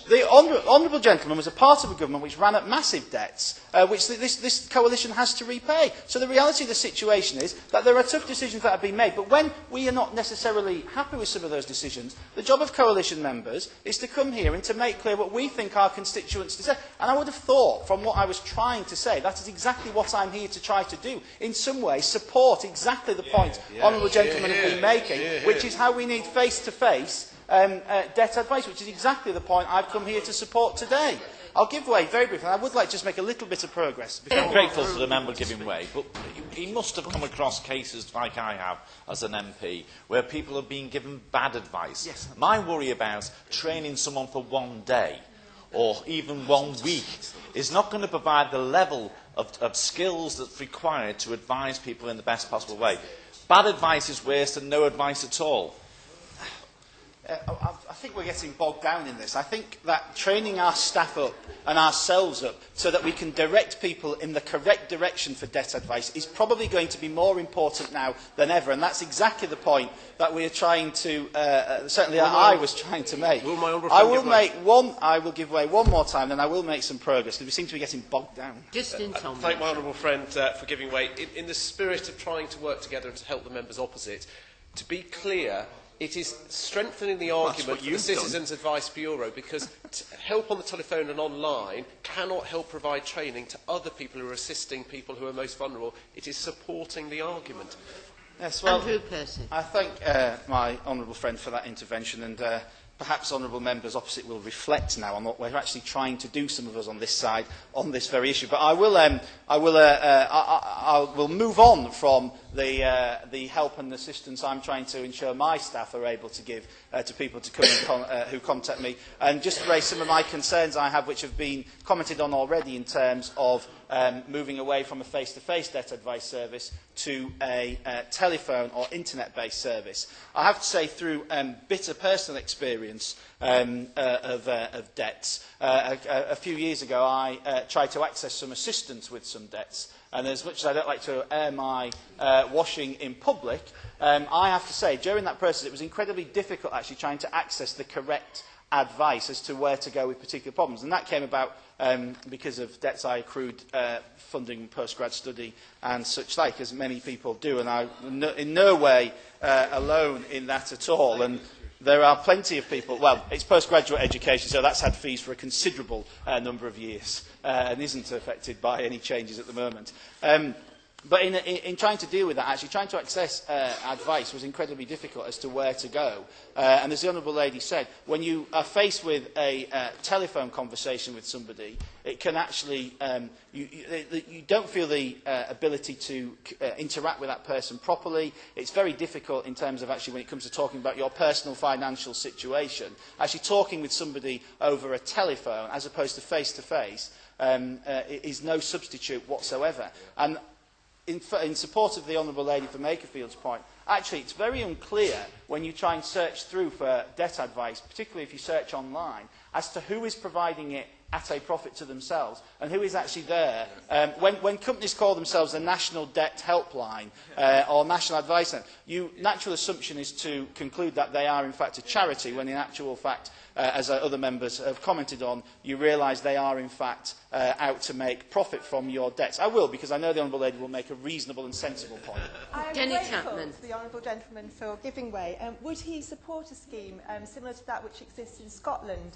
The Honourable Gentleman was a part of a government which ran up massive debts, which this coalition has to repay. So the reality of the situation is that there are tough decisions that have been made, but when we are not necessarily happy with some of those decisions, the job of coalition members is to come here and to make clear what we think our constituents deserve. And I would have thought, from what I was trying to say, that is exactly what I'm here to try to do. In some way, support exactly the point Honourable Gentlemen have been making, which is how we need face-to-face debt advice, which is exactly the point I've come here to support today. I'll give way very briefly. I would like to just make a little bit of progress. I'm grateful to the member giving way, but he must have come across cases like I have as an MP, where people have been given bad advice. Yes. My worry about training someone for one day or even 1 week is not going to provide the level of skills that's required to advise people in the best possible way. Bad advice is worse than no advice at all. I think we're getting bogged down in this. I think that training our staff up and ourselves up so that we can direct people in the correct direction for debt advice is probably going to be more important now than ever. And that's exactly the point that we are trying to, certainly I was trying to make. I will give way one more time, then I will make some progress, because we seem to be getting bogged down. Just in time. Thank my honourable friend for giving way. In the spirit of trying to work together and to help the members opposite, to be clear, it is strengthening the argument for the Citizens Advice Bureau, because help on the telephone and online cannot help provide training to other people who are assisting people who are most vulnerable. It is supporting the argument. Yes, well, Andrew Percy. I thank my honourable friend for that intervention, and perhaps honourable members opposite will reflect now on what we're actually trying to do, some of us on this side, on this very issue. But I will move on from the help and assistance I'm trying to ensure my staff are able to give to people to come and who contact me, and just raise some of my concerns I have, which have been commented on already, in terms of moving away from a face-to-face debt advice service to a telephone or internet-based service. I have to say, through bitter personal experience of debts, a few years ago I tried to access some assistance with some debts, and as much as I don't like to air my washing in public, I have to say, during that process it was incredibly difficult actually trying to access the correct advice as to where to go with particular problems. And that came about because of debts I accrued funding postgrad study and such like, as many people do. And I'm in no way alone in that at all. And there are plenty of people, well, it's postgraduate education, so that's had fees for a considerable number of years and isn't affected by any changes at the moment. But in trying to deal with that, actually trying to access advice was incredibly difficult as to where to go. And as the Honourable Lady said, when you are faced with a telephone conversation with somebody, it can actually, you don't feel the ability to interact with that person properly. It's very difficult in terms of actually when it comes to talking about your personal financial situation. Actually talking with somebody over a telephone as opposed to face-to-face is no substitute whatsoever. And in support of the Honourable Lady for Makerfield's point, actually it's very unclear when you try and search through for debt advice, particularly if you search online, as to who is providing it at a profit to themselves and who is actually there. When companies call themselves the National Debt Helpline or National Advice Centre, natural assumption is to conclude that they are in fact a charity, when in actual fact, as other members have commented on, you realise they are in fact out to make profit from your debts. I will, because I know the Honourable Lady will make a reasonable and sensible point. Jenny Chapman. To the Honourable Gentleman for giving way. Would he support a scheme similar to that which exists in Scotland,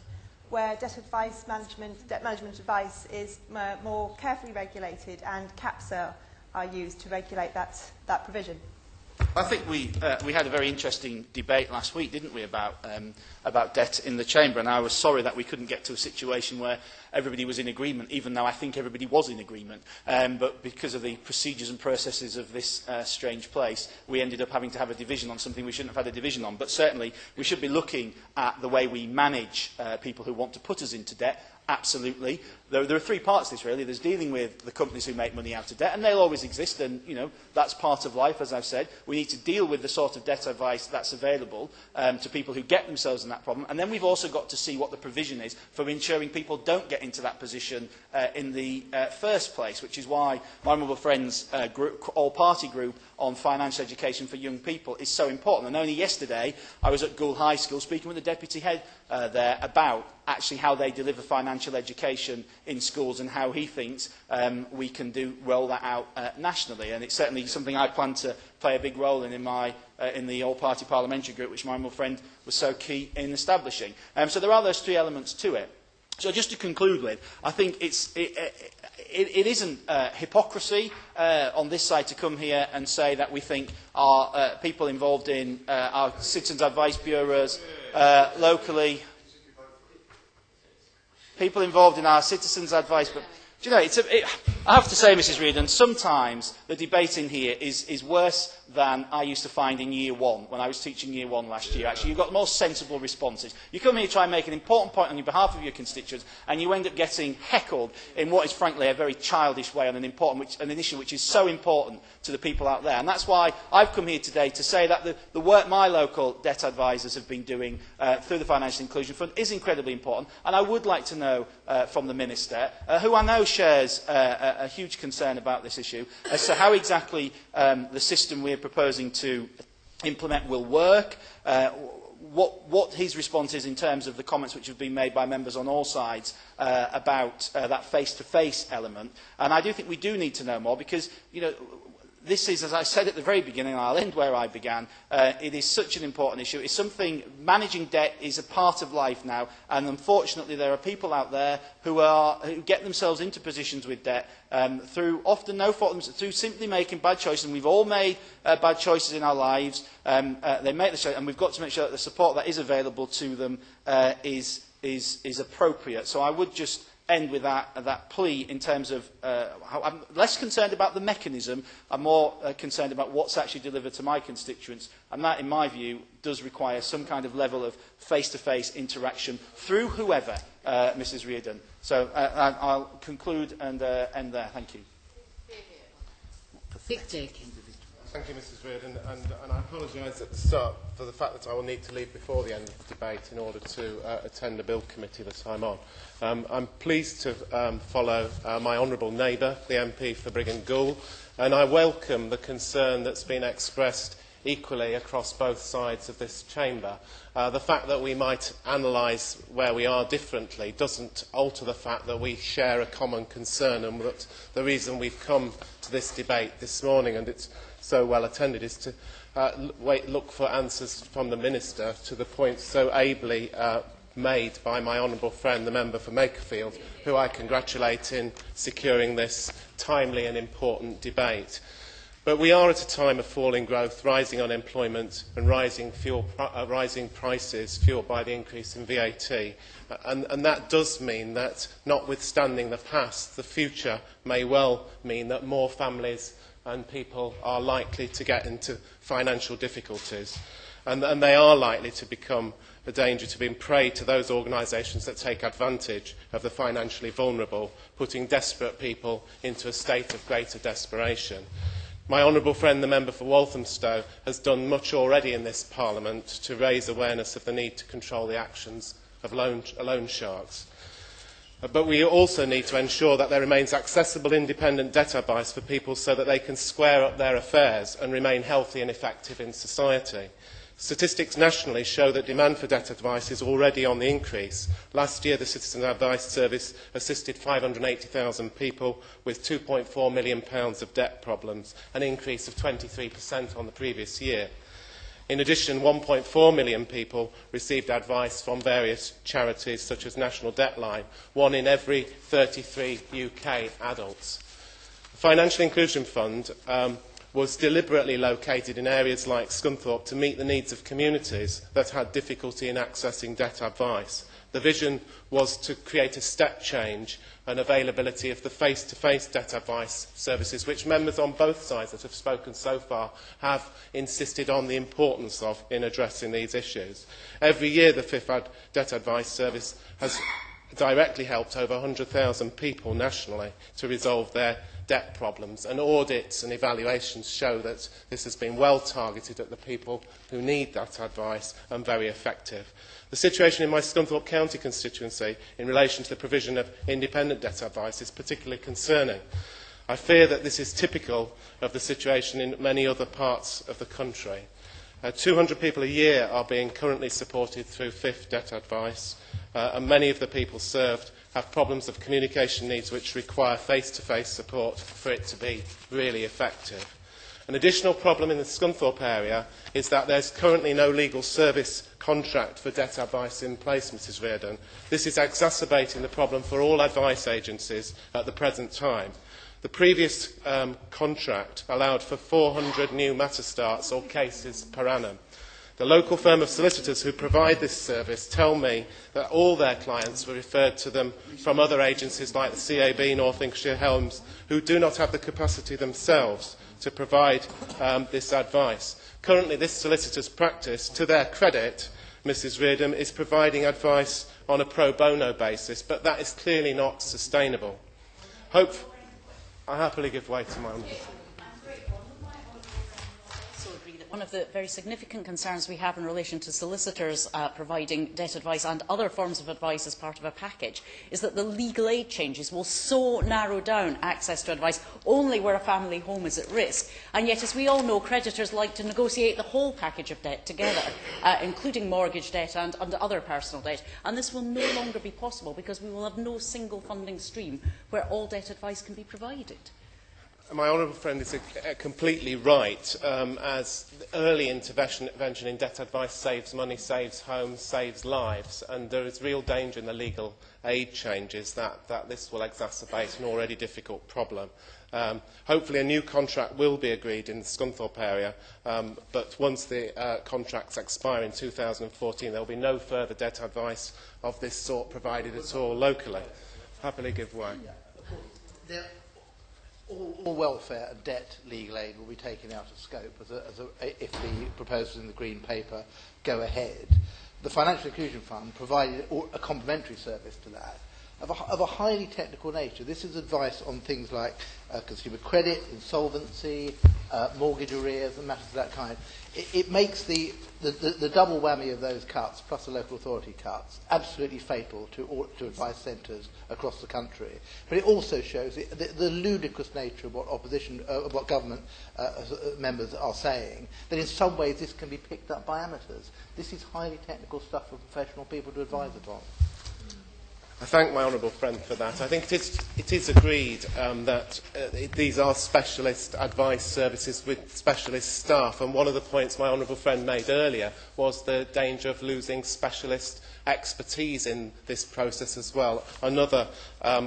where debt management advice is more carefully regulated and caps are used to regulate that provision? I think we had a very interesting debate last week, didn't we, about debt in the Chamber, and I was sorry that we couldn't get to a situation where everybody was in agreement, even though I think everybody was in agreement. But because of the procedures and processes of this strange place, we ended up having to have a division on something we shouldn't have had a division on. But certainly we should be looking at the way we manage people who want to put us into debt. Absolutely. There are three parts to this, really. There's dealing with the companies who make money out of debt, and they'll always exist, and, you know, that's part of life, as I've said. We need to deal with the sort of debt advice that's available to people who get themselves in that problem. And then we've also got to see what the provision is for ensuring people don't get into that position in the first place, which is why my honourable friend's all-party group on financial education for young people is so important. And only yesterday, I was at Gould High School speaking with the deputy head there about actually how they deliver financial education in schools and how he thinks we can roll that out nationally. And it's certainly something I plan to play a big role in the all-party parliamentary group, which my honourable friend was so key in establishing. So there are those three elements to it. So just to conclude with, I think it isn't hypocrisy on this side to come here and say that we think our people involved in our citizens' advice bureaus locally... people involved in our citizens' advice. But do you know, I have to say, Mrs. Reardon, sometimes the debate in here is worse than I used to find in Year 1, when I was teaching Year 1 last year. Actually, you've got more sensible responses. You come here to try and make an important point on behalf of your constituents, and you end up getting heckled in what is, frankly, a very childish way on an issue which is so important to the people out there. And that's why I've come here today to say that the work my local debt advisors have been doing through the Financial Inclusion Fund is incredibly important. And I would like to know from the Minister, who I know shares a huge concern about this issue, as to how exactly the system we're proposing to implement will work, what his response is in terms of the comments which have been made by members on all sides about that face-to-face element. And I do think we do need to know more, because, you know, this is, as I said at the very beginning, and I'll end where I began, it is such an important issue. It's something, managing debt is a part of life now, and unfortunately there are people out there who get themselves into positions with debt through often no fault, through simply making bad choices. And we've all made bad choices in our lives. They make the choice, and we've got to make sure that the support that is available to them is appropriate. So I would just end with that plea in terms of how I'm less concerned about the mechanism. I'm more concerned about what's actually delivered to my constituents, and that, in my view, does require some kind of level of face-to-face interaction through whoever, Mrs. Reardon. So I'll conclude and end there. Thank you. Thank you, Mrs. Reardon, and I apologise at the start for the fact that I will need to leave before the end of the debate in order to attend the Bill Committee that I'm on. I'm pleased to follow my honourable neighbour, the MP for Brigham Goole, and I welcome the concern that's been expressed equally across both sides of this chamber. The fact that we might analyse where we are differently doesn't alter the fact that we share a common concern, and that the reason we've come to this debate this morning, and it's so well attended, is to look for answers from the Minister to the points so ably made by my honourable friend, the member for Makerfield, who I congratulate in securing this timely and important debate. But we are at a time of falling growth, rising unemployment and rising prices fuelled by the increase in VAT. And that does mean that, notwithstanding the past, the future may well mean that more families and people are likely to get into financial difficulties. And they are likely to become a danger to being prey to those organisations that take advantage of the financially vulnerable, putting desperate people into a state of greater desperation. My honourable friend, the member for Walthamstow, has done much already in this Parliament to raise awareness of the need to control the actions of loan sharks. But we also need to ensure that there remains accessible independent debt advice for people so that they can square up their affairs and remain healthy and effective in society. Statistics nationally show that demand for debt advice is already on the increase. Last year, the Citizen Advice Service assisted 580,000 people with £2.4 million of debt problems, an increase of 23% on the previous year. In addition, 1.4 million people received advice from various charities such as National Debtline, 1 in every 33 UK adults. The Financial Inclusion Fund was deliberately located in areas like Scunthorpe to meet the needs of communities that had difficulty in accessing debt advice. The vision was to create a step change and availability of the face-to-face debt advice services, which members on both sides that have spoken so far have insisted on the importance of in addressing these issues. Every year, the FIFAD debt advice service has directly helped over 100,000 people nationally to resolve their debt problems, and audits and evaluations show that this has been well targeted at the people who need that advice and very effective. The situation in my Scunthorpe County constituency in relation to the provision of independent debt advice is particularly concerning. I fear that this is typical of the situation in many other parts of the country. 200 people a year are being currently supported through FIF debt advice, and many of the people served have problems of communication needs which require face-to-face support for it to be really effective. An additional problem in the Scunthorpe area is that there is currently no legal service contract for debt advice in place, Mrs Reardon. This is exacerbating the problem for all advice agencies at the present time. The previous contract allowed for 400 new matter starts or cases per annum. The local firm of solicitors who provide this service tell me that all their clients were referred to them from other agencies like the CAB, Northamptonshire Helms, who do not have the capacity themselves to provide this advice. Currently, this solicitor's practice, to their credit, Mrs Reardon, is providing advice on a pro bono basis, but that is clearly not sustainable. I happily give way to my own. One of the very significant concerns we have in relation to solicitors providing debt advice and other forms of advice as part of a package is that the legal aid changes will so narrow down access to advice only where a family home is at risk. And yet, as we all know, creditors like to negotiate the whole package of debt together, including mortgage debt and other personal debt. And this will no longer be possible because we will have no single funding stream where all debt advice can be provided. My honourable friend is completely right, as early intervention in debt advice saves money, saves homes, saves lives, and there is real danger in the legal aid changes that this will exacerbate an already difficult problem. Hopefully a new contract will be agreed in the Scunthorpe area, but once the contracts expire in 2014, there will be no further debt advice of this sort provided at all locally. Happily give way. All welfare and debt legal aid will be taken out of scope if the proposals in the Green Paper go ahead. The Financial Inclusion Fund provided a complementary service to that of a highly technical nature. This is advice on things like consumer credit, insolvency, mortgage arrears and matters of that kind. It makes the double whammy of those cuts, plus the local authority cuts, absolutely fatal to advice centres across the country. But it also shows the ludicrous nature of what government members are saying, that in some ways this can be picked up by amateurs. This is highly technical stuff for professional people to advise upon. I thank my honourable friend for that. I think it is agreed that these are specialist advice services with specialist staff, and one of the points my honourable friend made earlier was the danger of losing specialist expertise in this process as well, another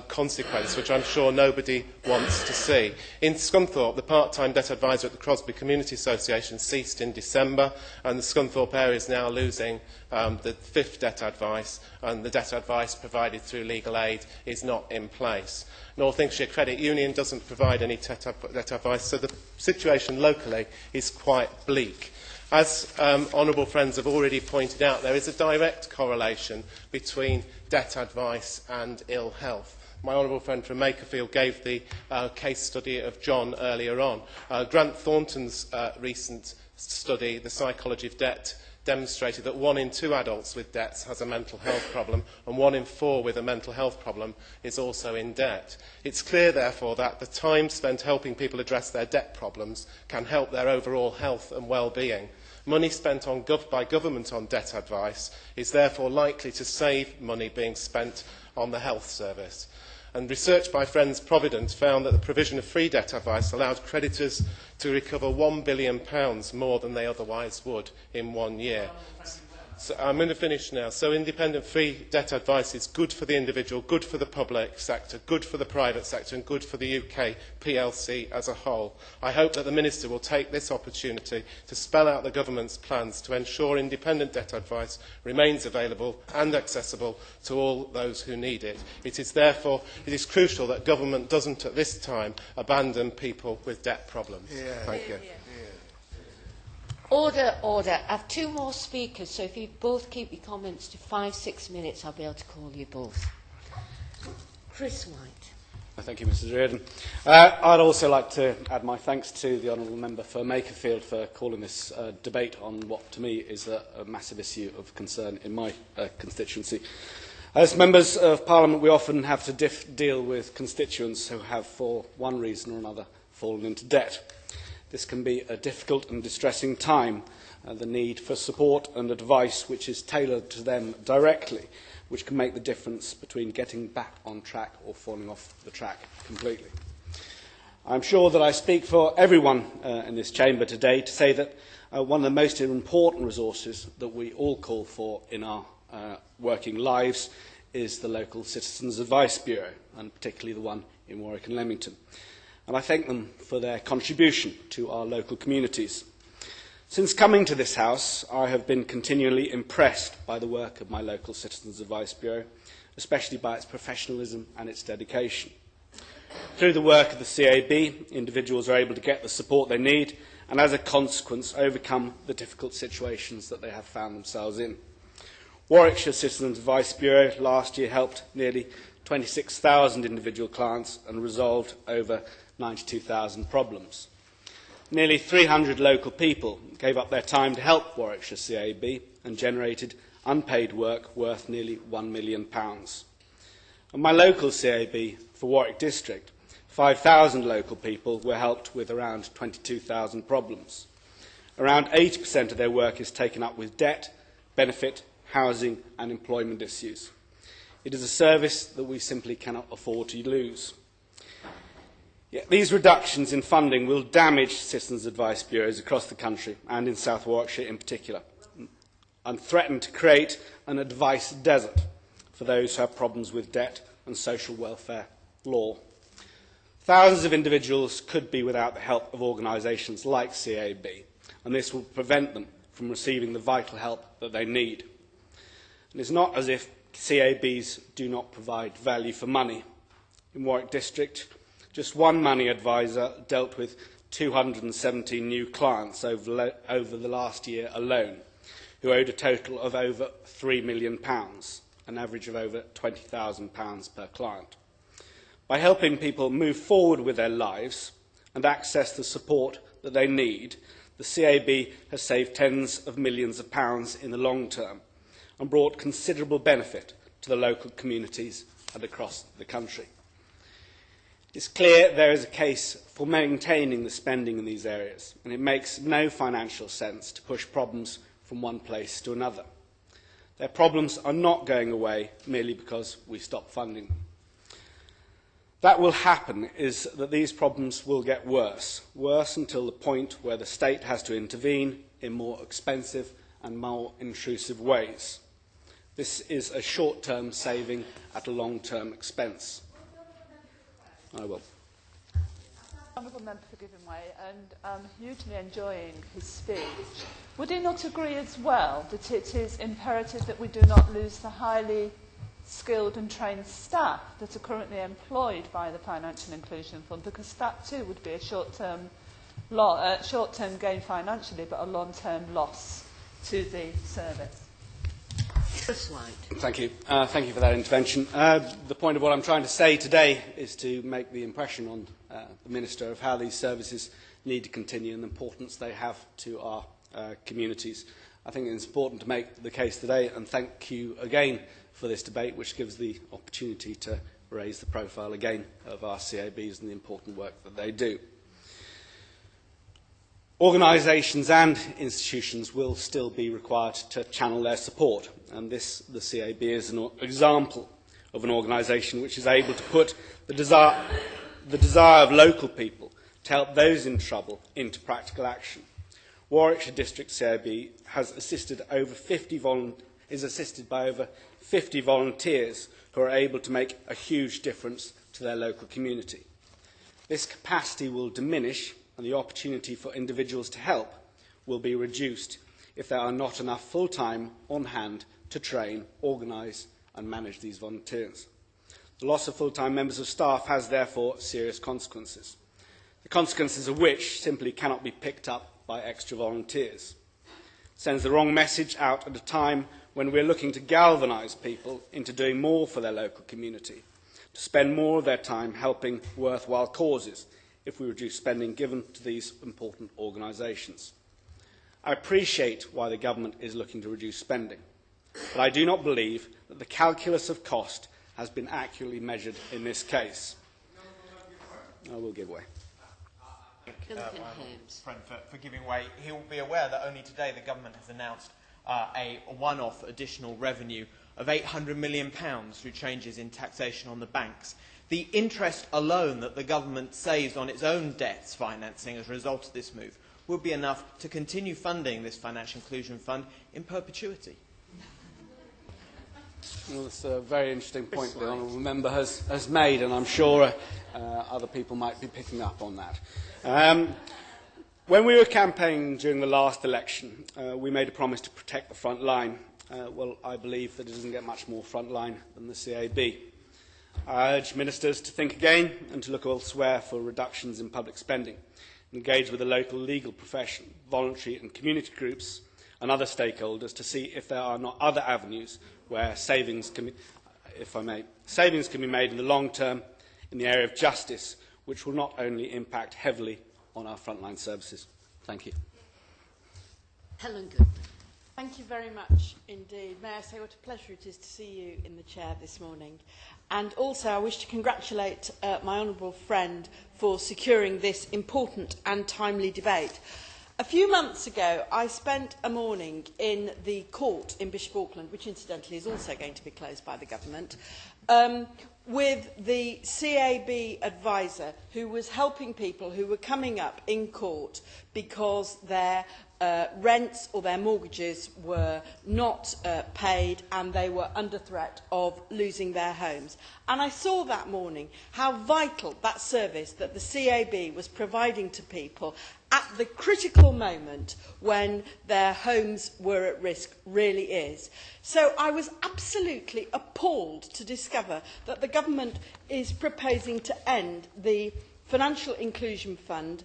consequence which I'm sure nobody wants to see. In Scunthorpe, the part-time debt advisor at the Crosby Community Association ceased in December, and the Scunthorpe area is now losing the 5th debt advice, and the debt advice provided through legal aid is not in place. Northamptonshire Credit Union doesn't provide any debt advice, so the situation locally is quite bleak. As honourable friends have already pointed out, there is a direct correlation between debt advice and ill health. My honourable friend from Makerfield gave the case study of John earlier on. Grant Thornton's recent study, The Psychology of Debt, demonstrated that 1 in 2 adults with debts has a mental health problem, and 1 in 4 with a mental health problem is also in debt. It's clear, therefore, that the time spent helping people address their debt problems can help their overall health and well-being. Money spent by government on debt advice is therefore likely to save money being spent on the health service. And research by Friends Provident found that the provision of free debt advice allowed creditors to recover £1 billion more than they otherwise would in 1 year. So I'm going to finish now. So independent free debt advice is good for the individual, good for the public sector, good for the private sector and good for the UK PLC as a whole. I hope that the Minister will take this opportunity to spell out the Government's plans to ensure independent debt advice remains available and accessible to all those who need it. It is crucial that Government doesn't at this time abandon people with debt problems. Thank you. Order, order. I have 2 more speakers, so if you both keep your comments to 5-6 minutes, I'll be able to call you both. Chris White. Thank you, Mrs Reardon. I'd also like to add my thanks to the Honourable Member for Makerfield for calling this debate on what, to me, is a massive issue of concern in my constituency. As Members of Parliament, we often have to deal with constituents who have, for one reason or another, fallen into debt. This can be a difficult and distressing time, the need for support and advice which is tailored to them directly, which can make the difference between getting back on track or falling off the track completely. I'm sure that I speak for everyone in this chamber today to say that one of the most important resources that we all call for in our working lives is the local Citizens Advice Bureau, and particularly the one in Warwick and Leamington. And I thank them for their contribution to our local communities. Since coming to this House, I have been continually impressed by the work of my local Citizens Advice Bureau, especially by its professionalism and its dedication. Through the work of the CAB, individuals are able to get the support they need and, as a consequence, overcome the difficult situations that they have found themselves in. Warwickshire Citizens Advice Bureau last year helped nearly 26,000 individual clients and resolved over 92,000 problems. Nearly 300 local people gave up their time to help Warwickshire CAB and generated unpaid work worth nearly £1 million. And my local CAB for Warwick District, 5,000 local people were helped with around 22,000 problems. Around 80% of their work is taken up with debt, benefit, housing and employment issues. It is a service that we simply cannot afford to lose. Yet these reductions in funding will damage citizens' advice bureaus across the country and in South Warwickshire in particular, and threaten to create an advice desert for those who have problems with debt and social welfare law. Thousands of individuals could be without the help of organisations like CAB, and this will prevent them from receiving the vital help that they need. And it's not as if CABs do not provide value for money. In Warwick District, just one money advisor dealt with 217 new clients over the last year alone, who owed a total of over £3 million, an average of over £20,000 per client. By helping people move forward with their lives and access the support that they need, the CAB has saved tens of millions of pounds in the long term and brought considerable benefit to the local communities and across the country. It's clear there is a case for maintaining the spending in these areas, and it makes no financial sense to push problems from one place to another. Their problems are not going away merely because we stop funding them. That will happen is that these problems will get worse until the point where the state has to intervene in more expensive and more intrusive ways. This is a short-term saving at a long-term expense. I will. Honourable Member for Giving Way, and hugely enjoying his speech. Would he not agree as well that it is imperative that we do not lose the highly skilled and trained staff that are currently employed by the Financial Inclusion Fund, because that too would be a short-term gain financially, but a long-term loss to the service? Thank you. Thank you for that intervention. The point of what I'm trying to say today is to make the impression on the Minister of how these services need to continue and the importance they have to our communities. I think it's important to make the case today, and thank you again for this debate, which gives the opportunity to raise the profile again of our CABs and the important work that they do. Organisations and institutions will still be required to channel their support, and the CAB is an example of an organisation which is able to put the desire of local people to help those in trouble into practical action. Warwickshire District CAB is assisted by over 50 volunteers who are able to make a huge difference to their local community. This capacity will diminish, and the opportunity for individuals to help will be reduced if there are not enough full-time on hand to train, organise and manage these volunteers. The loss of full-time members of staff has therefore serious consequences, the consequences of which simply cannot be picked up by extra volunteers. It sends the wrong message out at a time when we are looking to galvanise people into doing more for their local community, to spend more of their time helping worthwhile causes if we reduce spending given to these important organisations. I appreciate why the government is looking to reduce spending, but I do not believe that the calculus of cost has been accurately measured in this case. I will give way. Friend for giving way. He will be aware that only today the government has announced a one-off additional revenue of £800 million through changes in taxation on the banks. The interest alone that the government saves on its own debts financing as a result of this move would be enough to continue funding this financial inclusion fund in perpetuity. Well, that's a very interesting point the honourable member has made, and I'm sure other people might be picking up on that. When we were campaigning during the last election, we made a promise to protect the front line. Well, I believe that it doesn't get much more front line than the CAB. I urge ministers to think again and to look elsewhere for reductions in public spending, engage with the local legal profession, voluntary and community groups and other stakeholders to see if there are not other avenues where savings can be, if I may, savings can be made in the long term in the area of justice, which will not only impact heavily on our frontline services. Thank you. Helen Goodman. Thank you very much indeed. May I say what a pleasure it is to see you in the chair this morning. And also I wish to congratulate my honourable friend for securing this important and timely debate. A few months ago, I spent a morning in the court in Bishop Auckland, which incidentally is also going to be closed by the government, with the CAB advisor who was helping people who were coming up in court because their rents or their mortgages were not paid and they were under threat of losing their homes. And I saw that morning how vital that service that the CAB was providing to people at the critical moment when their homes were at risk really is. So I was absolutely appalled to discover that the government is proposing to end the Financial Inclusion Fund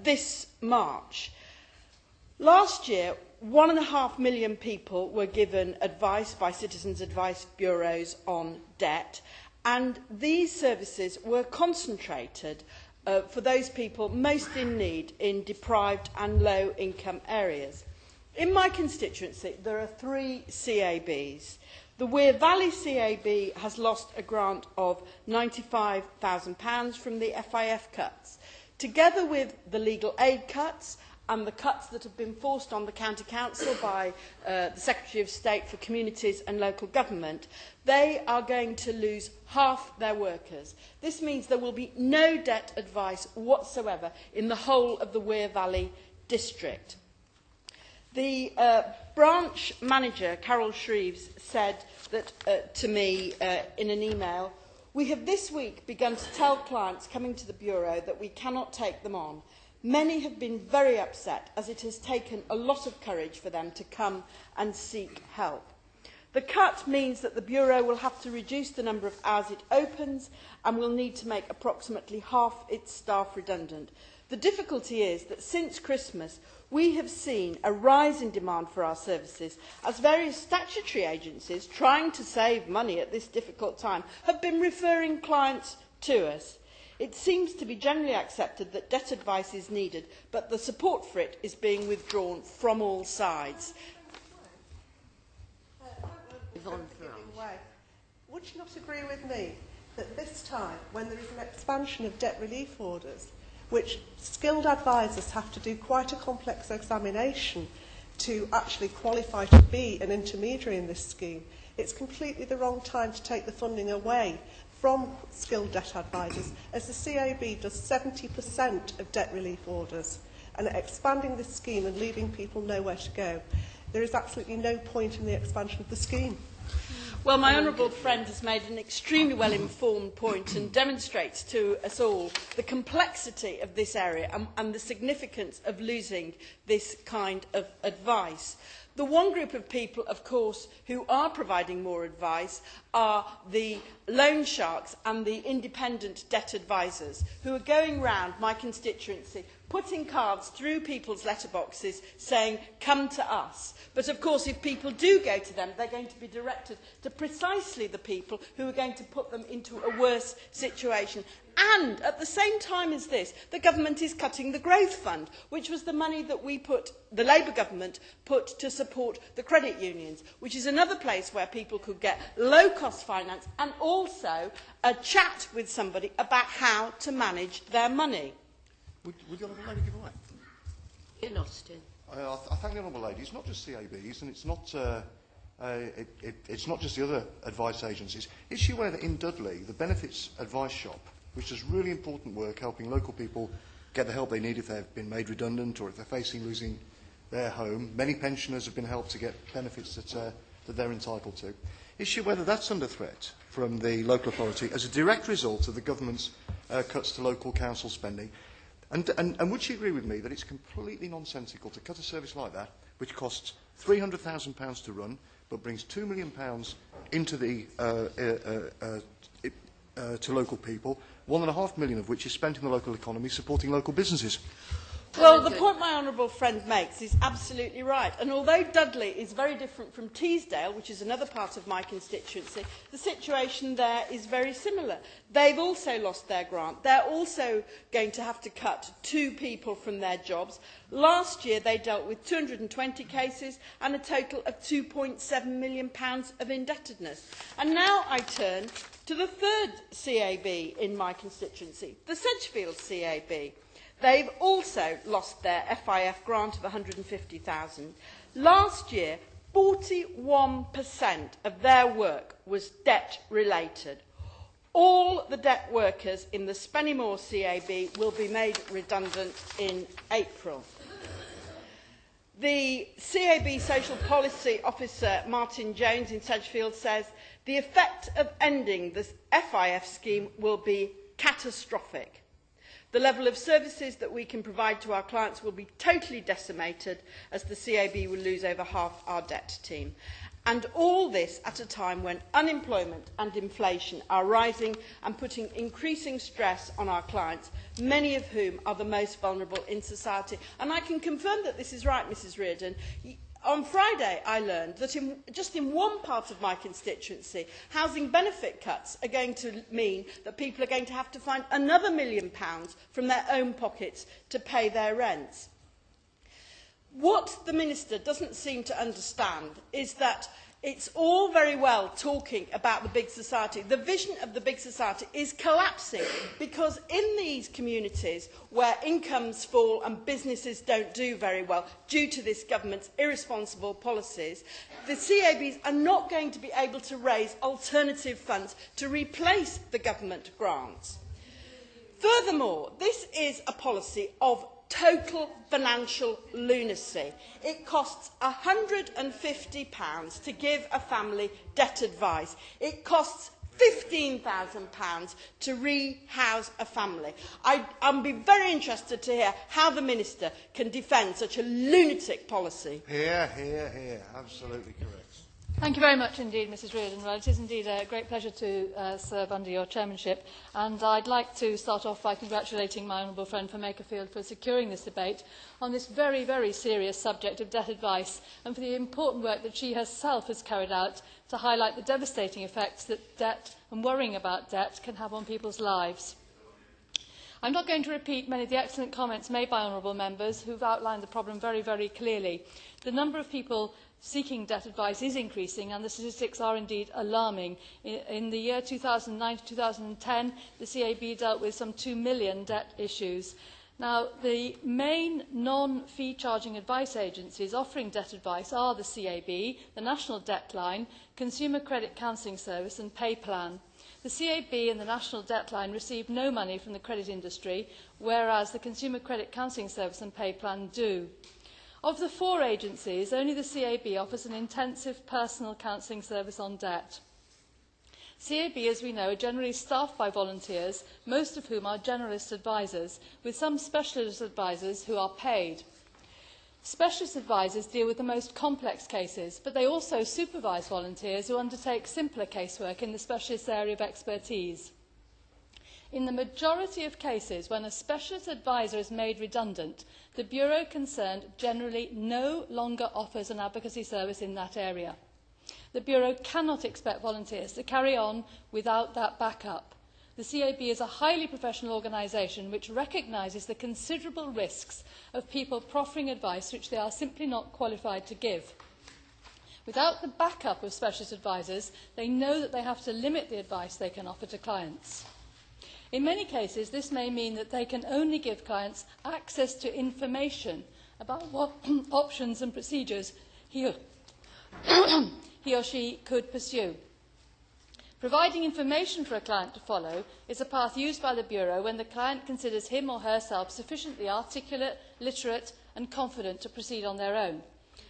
this March. Last year, 1.5 million people were given advice by citizens' advice bureaus on debt, and these services were concentrated for those people most in need in deprived and low-income areas. In my constituency, there are 3 CABs. The Weir Valley CAB has lost a grant of £95,000 from the FIF cuts. Together with the legal aid cuts and the cuts that have been forced on the County Council by the Secretary of State for Communities and Local Government, they are going to lose half their workers. This means there will be no debt advice whatsoever in the whole of the Weir Valley district. The branch manager, Carol Shreves, said that to me in an email, "We have this week begun to tell clients coming to the Bureau that we cannot take them on. Many have been very upset as it has taken a lot of courage for them to come and seek help." The cut means that the Bureau will have to reduce the number of hours it opens and will need to make approximately half its staff redundant. The difficulty is that since Christmas, we have seen a rise in demand for our services as various statutory agencies trying to save money at this difficult time have been referring clients to us. It seems to be generally accepted that debt advice is needed, but the support for it is being withdrawn from all sides. Yvonne Fovargue. Would you not agree with me that this time, when there is an expansion of debt relief orders, which skilled advisors have to do quite a complex examination to actually qualify to be an intermediary in this scheme, it's completely the wrong time to take the funding away from skilled debt advisors, as the CAB does 70% of debt relief orders, and expanding this scheme and leaving people nowhere to go. There is absolutely no point in the expansion of the scheme. Well, my honourable friend has made an extremely well-informed point and demonstrates to us all the complexity of this area and the significance of losing this kind of advice. The one group of people, of course, who are providing more advice are the loan sharks and the independent debt advisors who are going round my constituency putting cards through people's letterboxes saying, "Come to us." But of course, if people do go to them, they're going to be directed to precisely the people who are going to put them into a worse situation. And at the same time as this, the government is cutting the Growth Fund, which was the money that the Labour government put to support the credit unions, which is another place where people could get low-cost finance and also a chat with somebody about how to manage their money. Would the Honourable Lady give away? In Austin. I thank the Honourable Lady. It's not just CABs and it's not just the other advice agencies. Is she aware that in Dudley, the Benefits Advice Shop, which does really important work helping local people get the help they need if they've been made redundant or if they're facing losing their home, many pensioners have been helped to get benefits that they're entitled to. Is she aware that that's under threat from the local authority as a direct result of the government's cuts to local council spending? And would she agree with me that it's completely nonsensical to cut a service like that, which costs £300,000 to run, but brings £2 million into the, to local people, £1.5 million of which is spent in the local economy supporting local businesses? Well, the point my honourable friend makes is absolutely right. And although Dudley is very different from Teesdale, which is another part of my constituency, the situation there is very similar. They've also lost their grant. They're also going to have to cut 2 people from their jobs. Last year, they dealt with 220 cases and a total of £2.7 million of indebtedness. And now I turn to the third CAB in my constituency, the Sedgefield CAB. They've also lost their FIF grant of £150,000. Last year, 41% of their work was debt-related. All the debt workers in the Spennymoor CAB will be made redundant in April. The CAB Social Policy Officer, Martin Jones in Sedgefield, says the effect of ending the FIF scheme will be catastrophic. The level of services that we can provide to our clients will be totally decimated as the CAB will lose over half our debt team. And all this at a time when unemployment and inflation are rising and putting increasing stress on our clients, many of whom are the most vulnerable in society. And I can confirm that this is right, Mrs Reardon. On Friday, I learned that just in one part of my constituency, housing benefit cuts are going to mean that people are going to have to find another £1 million from their own pockets to pay their rents. What the Minister doesn't seem to understand is that it's all very well talking about the big society. The vision of the big society is collapsing because in these communities where incomes fall and businesses don't do very well due to this government's irresponsible policies, the CABs are not going to be able to raise alternative funds to replace the government grants. Furthermore, this is a policy of total financial lunacy. It costs £150 to give a family debt advice. It costs £15,000 to rehouse a family. I'd be very interested to hear how the Minister can defend such a lunatic policy. Here. Absolutely correct. Thank you very much indeed, Mrs Reardon. Well, it is indeed a great pleasure to serve under your chairmanship, and I'd like to start off by congratulating my honourable friend for Makerfield for securing this debate on this very, very serious subject of debt advice and for the important work that she herself has carried out to highlight the devastating effects that debt and worrying about debt can have on people's lives. I'm not going to repeat many of the excellent comments made by honourable members who've outlined the problem very, very clearly. The number of people seeking debt advice is increasing and the statistics are indeed alarming. In the year 2009 to 2010, the CAB dealt with some 2 million debt issues. Now, the main non-fee charging advice agencies offering debt advice are the CAB, the National Debt Line, Consumer Credit Counselling Service and PayPlan. The CAB and the National Debt Line receive no money from the credit industry, whereas the Consumer Credit Counselling Service and PayPlan do. Of the 4 agencies, only the CAB offers an intensive personal counselling service on debt. CAB, as we know, are generally staffed by volunteers, most of whom are generalist advisors, with some specialist advisors who are paid. Specialist advisors deal with the most complex cases, but they also supervise volunteers who undertake simpler casework in the specialist area of expertise. In the majority of cases, when a specialist advisor is made redundant, the Bureau concerned generally no longer offers an advocacy service in that area. The Bureau cannot expect volunteers to carry on without that backup. The CAB is a highly professional organisation which recognises the considerable risks of people proffering advice which they are simply not qualified to give. Without the backup of specialist advisors, they know that they have to limit the advice they can offer to clients. In many cases, this may mean that they can only give clients access to information about what options and procedures he or she could pursue. Providing information for a client to follow is a path used by the Bureau when the client considers him or herself sufficiently articulate, literate and confident to proceed on their own.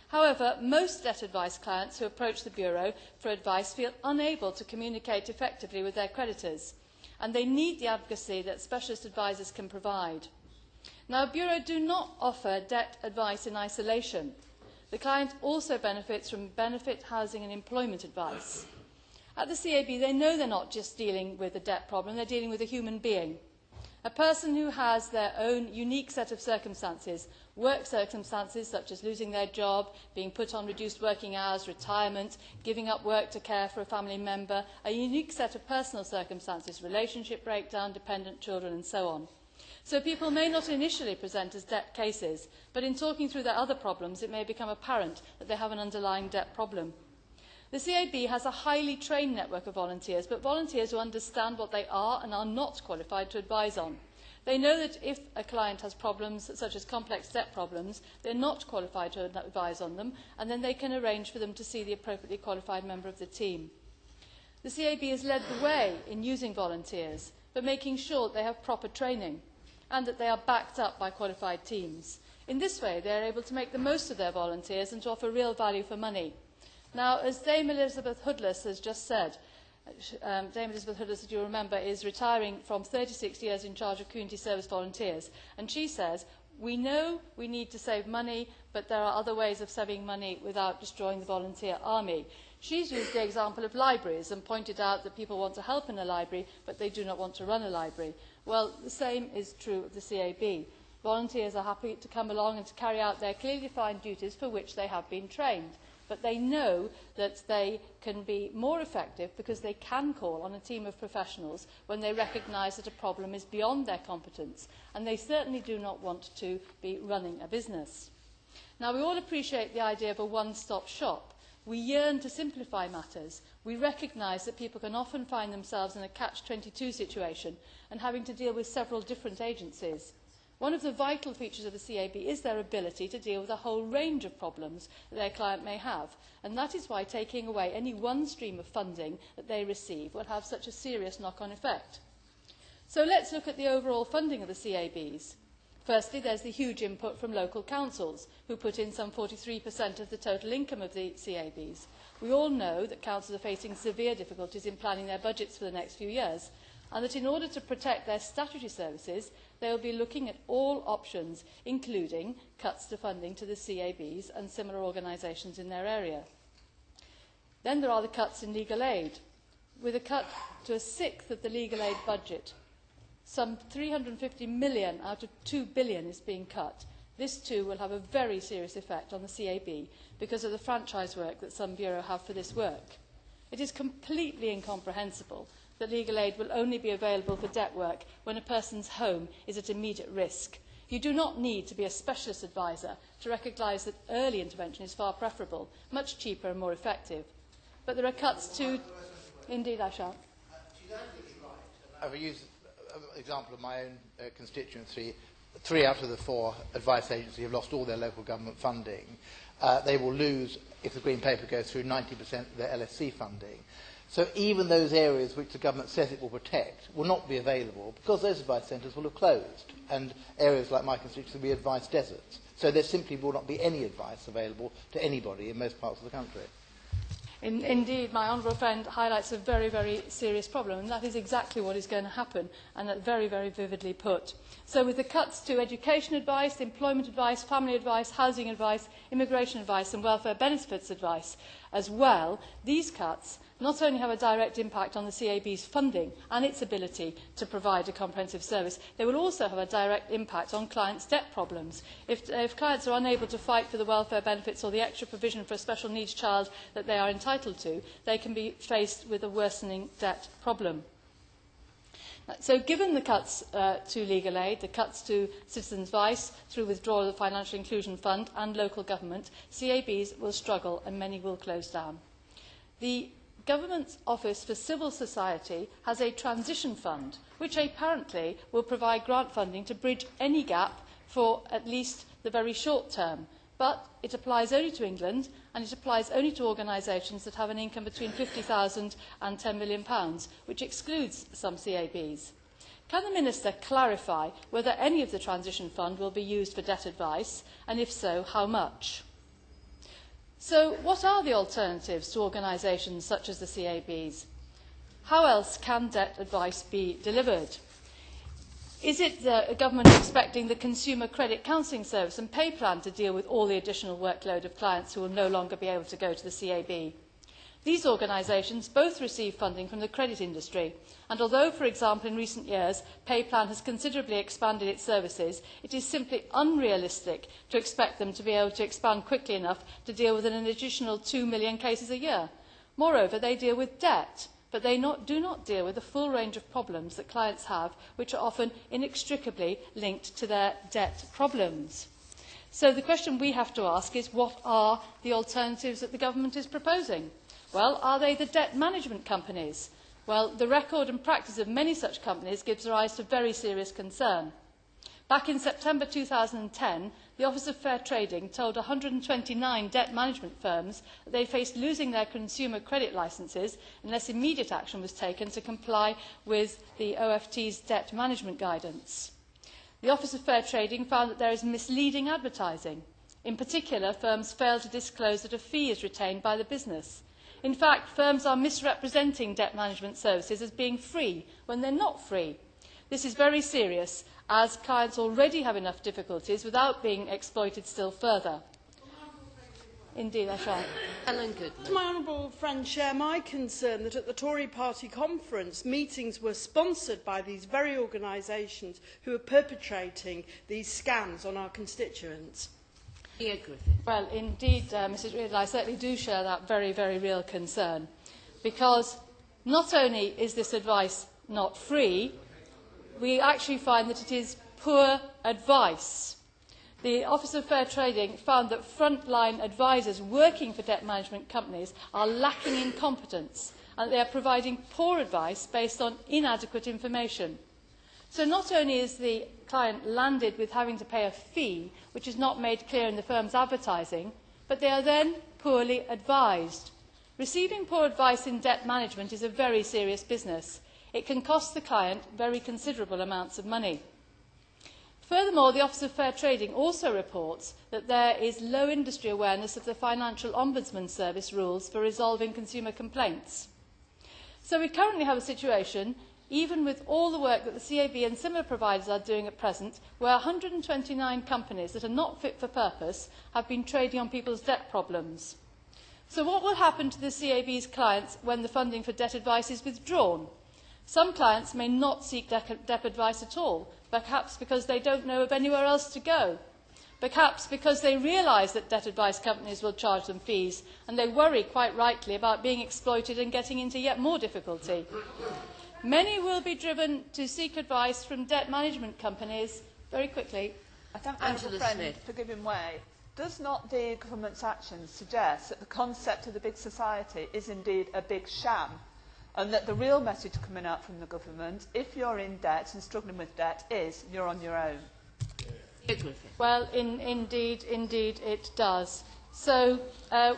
However, most debt advice clients who approach the Bureau for advice feel unable to communicate effectively with their creditors, and they need the advocacy that specialist advisors can provide. Now, Bureau do not offer debt advice in isolation. The client also benefits from benefit, housing and employment advice. At the CAB, they know they're not just dealing with a debt problem, they're dealing with a human being. A person who has their own unique set of circumstances, work circumstances such as losing their job, being put on reduced working hours, retirement, giving up work to care for a family member, a unique set of personal circumstances, relationship breakdown, dependent children and so on. So people may not initially present as debt cases, but in talking through their other problems it may become apparent that they have an underlying debt problem. The CAB has a highly trained network of volunteers, but volunteers who understand what they are and are not qualified to advise on. They know that if a client has problems such as complex debt problems, they're not qualified to advise on them, and then they can arrange for them to see the appropriately qualified member of the team. The CAB has led the way in using volunteers, but making sure that they have proper training and that they are backed up by qualified teams. In this way, they are able to make the most of their volunteers and to offer real value for money. Now, as Dame Elizabeth Hoodless has just said, Dame Elizabeth Hoodless, as you remember, is retiring from 36 years in charge of community service volunteers. And she says, we know we need to save money, but there are other ways of saving money without destroying the volunteer army. She's used the example of libraries and pointed out that people want to help in a library, but they do not want to run a library. Well, the same is true of the CAB. Volunteers are happy to come along and to carry out their clearly defined duties for which they have been trained. But they know that they can be more effective because they can call on a team of professionals when they recognise that a problem is beyond their competence, and they certainly do not want to be running a business. Now, we all appreciate the idea of a one-stop shop. We yearn to simplify matters. We recognise that people can often find themselves in a catch-22 situation and having to deal with several different agencies. One of the vital features of the CAB is their ability to deal with a whole range of problems that their client may have, and that is why taking away any one stream of funding that they receive will have such a serious knock-on effect. So let's look at the overall funding of the CABs. Firstly, there's the huge input from local councils, who put in some 43% of the total income of the CABs. We all know that councils are facing severe difficulties in planning their budgets for the next few years, and that in order to protect their statutory services, they will be looking at all options, including cuts to funding to the CABs and similar organisations in their area. Then there are the cuts in legal aid. With a cut to a sixth of the legal aid budget, some 350 million out of 2 billion is being cut. This too will have a very serious effect on the CAB because of the franchise work that some bureaux have for this work. It is completely incomprehensible that legal aid will only be available for debt work when a person's home is at immediate risk. You do not need to be a specialist advisor to recognise that early intervention is far preferable, much cheaper and more effective. But there are cuts to... Indeed, I shall. I will use an example of my own constituency. 3 out of the 4 advice agencies have lost all their local government funding. They will lose, if the Green Paper goes through, 90% of their LSC funding. So even those areas which the government says it will protect will not be available because those advice centres will have closed, and areas like my constituency will be advice deserts. So there simply will not be any advice available to anybody in most parts of the country. Indeed, my honourable friend highlights a very, very serious problem, and that is exactly what is going to happen, and that's very, very vividly put. So with the cuts to education advice, employment advice, family advice, housing advice, immigration advice and welfare benefits advice as well, these cuts not only have a direct impact on the CAB's funding and its ability to provide a comprehensive service, they will also have a direct impact on clients' debt problems. If clients are unable to fight for the welfare benefits or the extra provision for a special needs child that they are entitled to, they can be faced with a worsening debt problem. So given the cuts to legal aid, the cuts to citizens' advice through withdrawal of the Financial Inclusion Fund and local government, CABs will struggle and many will close down. The Government's Office for Civil Society has a transition fund, which apparently will provide grant funding to bridge any gap for at least the very short term. But it applies only to England, and it applies only to organisations that have an income between £50,000 and £10 million, which excludes some CABs. Can the Minister clarify whether any of the transition fund will be used for debt advice, and if so, how much? So what are the alternatives to organisations such as the CABs? How else can debt advice be delivered? Is it the government expecting the Consumer Credit Counselling Service and Pay Plan to deal with all the additional workload of clients who will no longer be able to go to the CAB? These organisations both receive funding from the credit industry, and although, for example, in recent years, Pay Plan has considerably expanded its services, it is simply unrealistic to expect them to be able to expand quickly enough to deal with an additional 2 million cases a year. Moreover, they deal with debt, but they do not deal with the full range of problems that clients have, which are often inextricably linked to their debt problems. So the question we have to ask is, what are the alternatives that the government is proposing? Well, are they the debt management companies? Well, the record and practice of many such companies gives rise to very serious concern. Back in September 2010, the Office of Fair Trading told 129 debt management firms that they faced losing their consumer credit licences unless immediate action was taken to comply with the OFT's debt management guidance. The Office of Fair Trading found that there is misleading advertising. In particular, firms fail to disclose that a fee is retained by the business. In fact, firms are misrepresenting debt management services as being free when they're not free. This is very serious, as clients already have enough difficulties without being exploited still further. Indeed, I shall. Ellen Goodman. To my honourable friend share my concern that at the Tory party conference, meetings were sponsored by these very organisations who are perpetrating these scams on our constituents. Well, indeed, Mrs Reardon, I certainly do share that very, very real concern, because not only is this advice not free, we actually find that it is poor advice. The Office of Fair Trading found that frontline advisors working for debt management companies are lacking in competence and they are providing poor advice based on inadequate information. So not only is the client landed with having to pay a fee, which is not made clear in the firm's advertising, but they are then poorly advised. Receiving poor advice in debt management is a very serious business. It can cost the client very considerable amounts of money. Furthermore, the Office of Fair Trading also reports that there is low industry awareness of the Financial Ombudsman Service rules for resolving consumer complaints. So we currently have a situation, even with all the work that the CAB and similar providers are doing at present, where 129 companies that are not fit for purpose have been trading on people's debt problems. So what will happen to the CAB's clients when the funding for debt advice is withdrawn? Some clients may not seek debt advice at all, perhaps because they don't know of anywhere else to go. Perhaps because they realise that debt advice companies will charge them fees, and they worry, quite rightly, about being exploited and getting into yet more difficulty. Many will be driven to seek advice from debt management companies very quickly. I thank my friend for giving way. Does not the government's actions suggest that the concept of the big society is indeed a big sham, and that the real message coming out from the government, if you're in debt and struggling with debt, is you're on your own? Well, indeed it does. So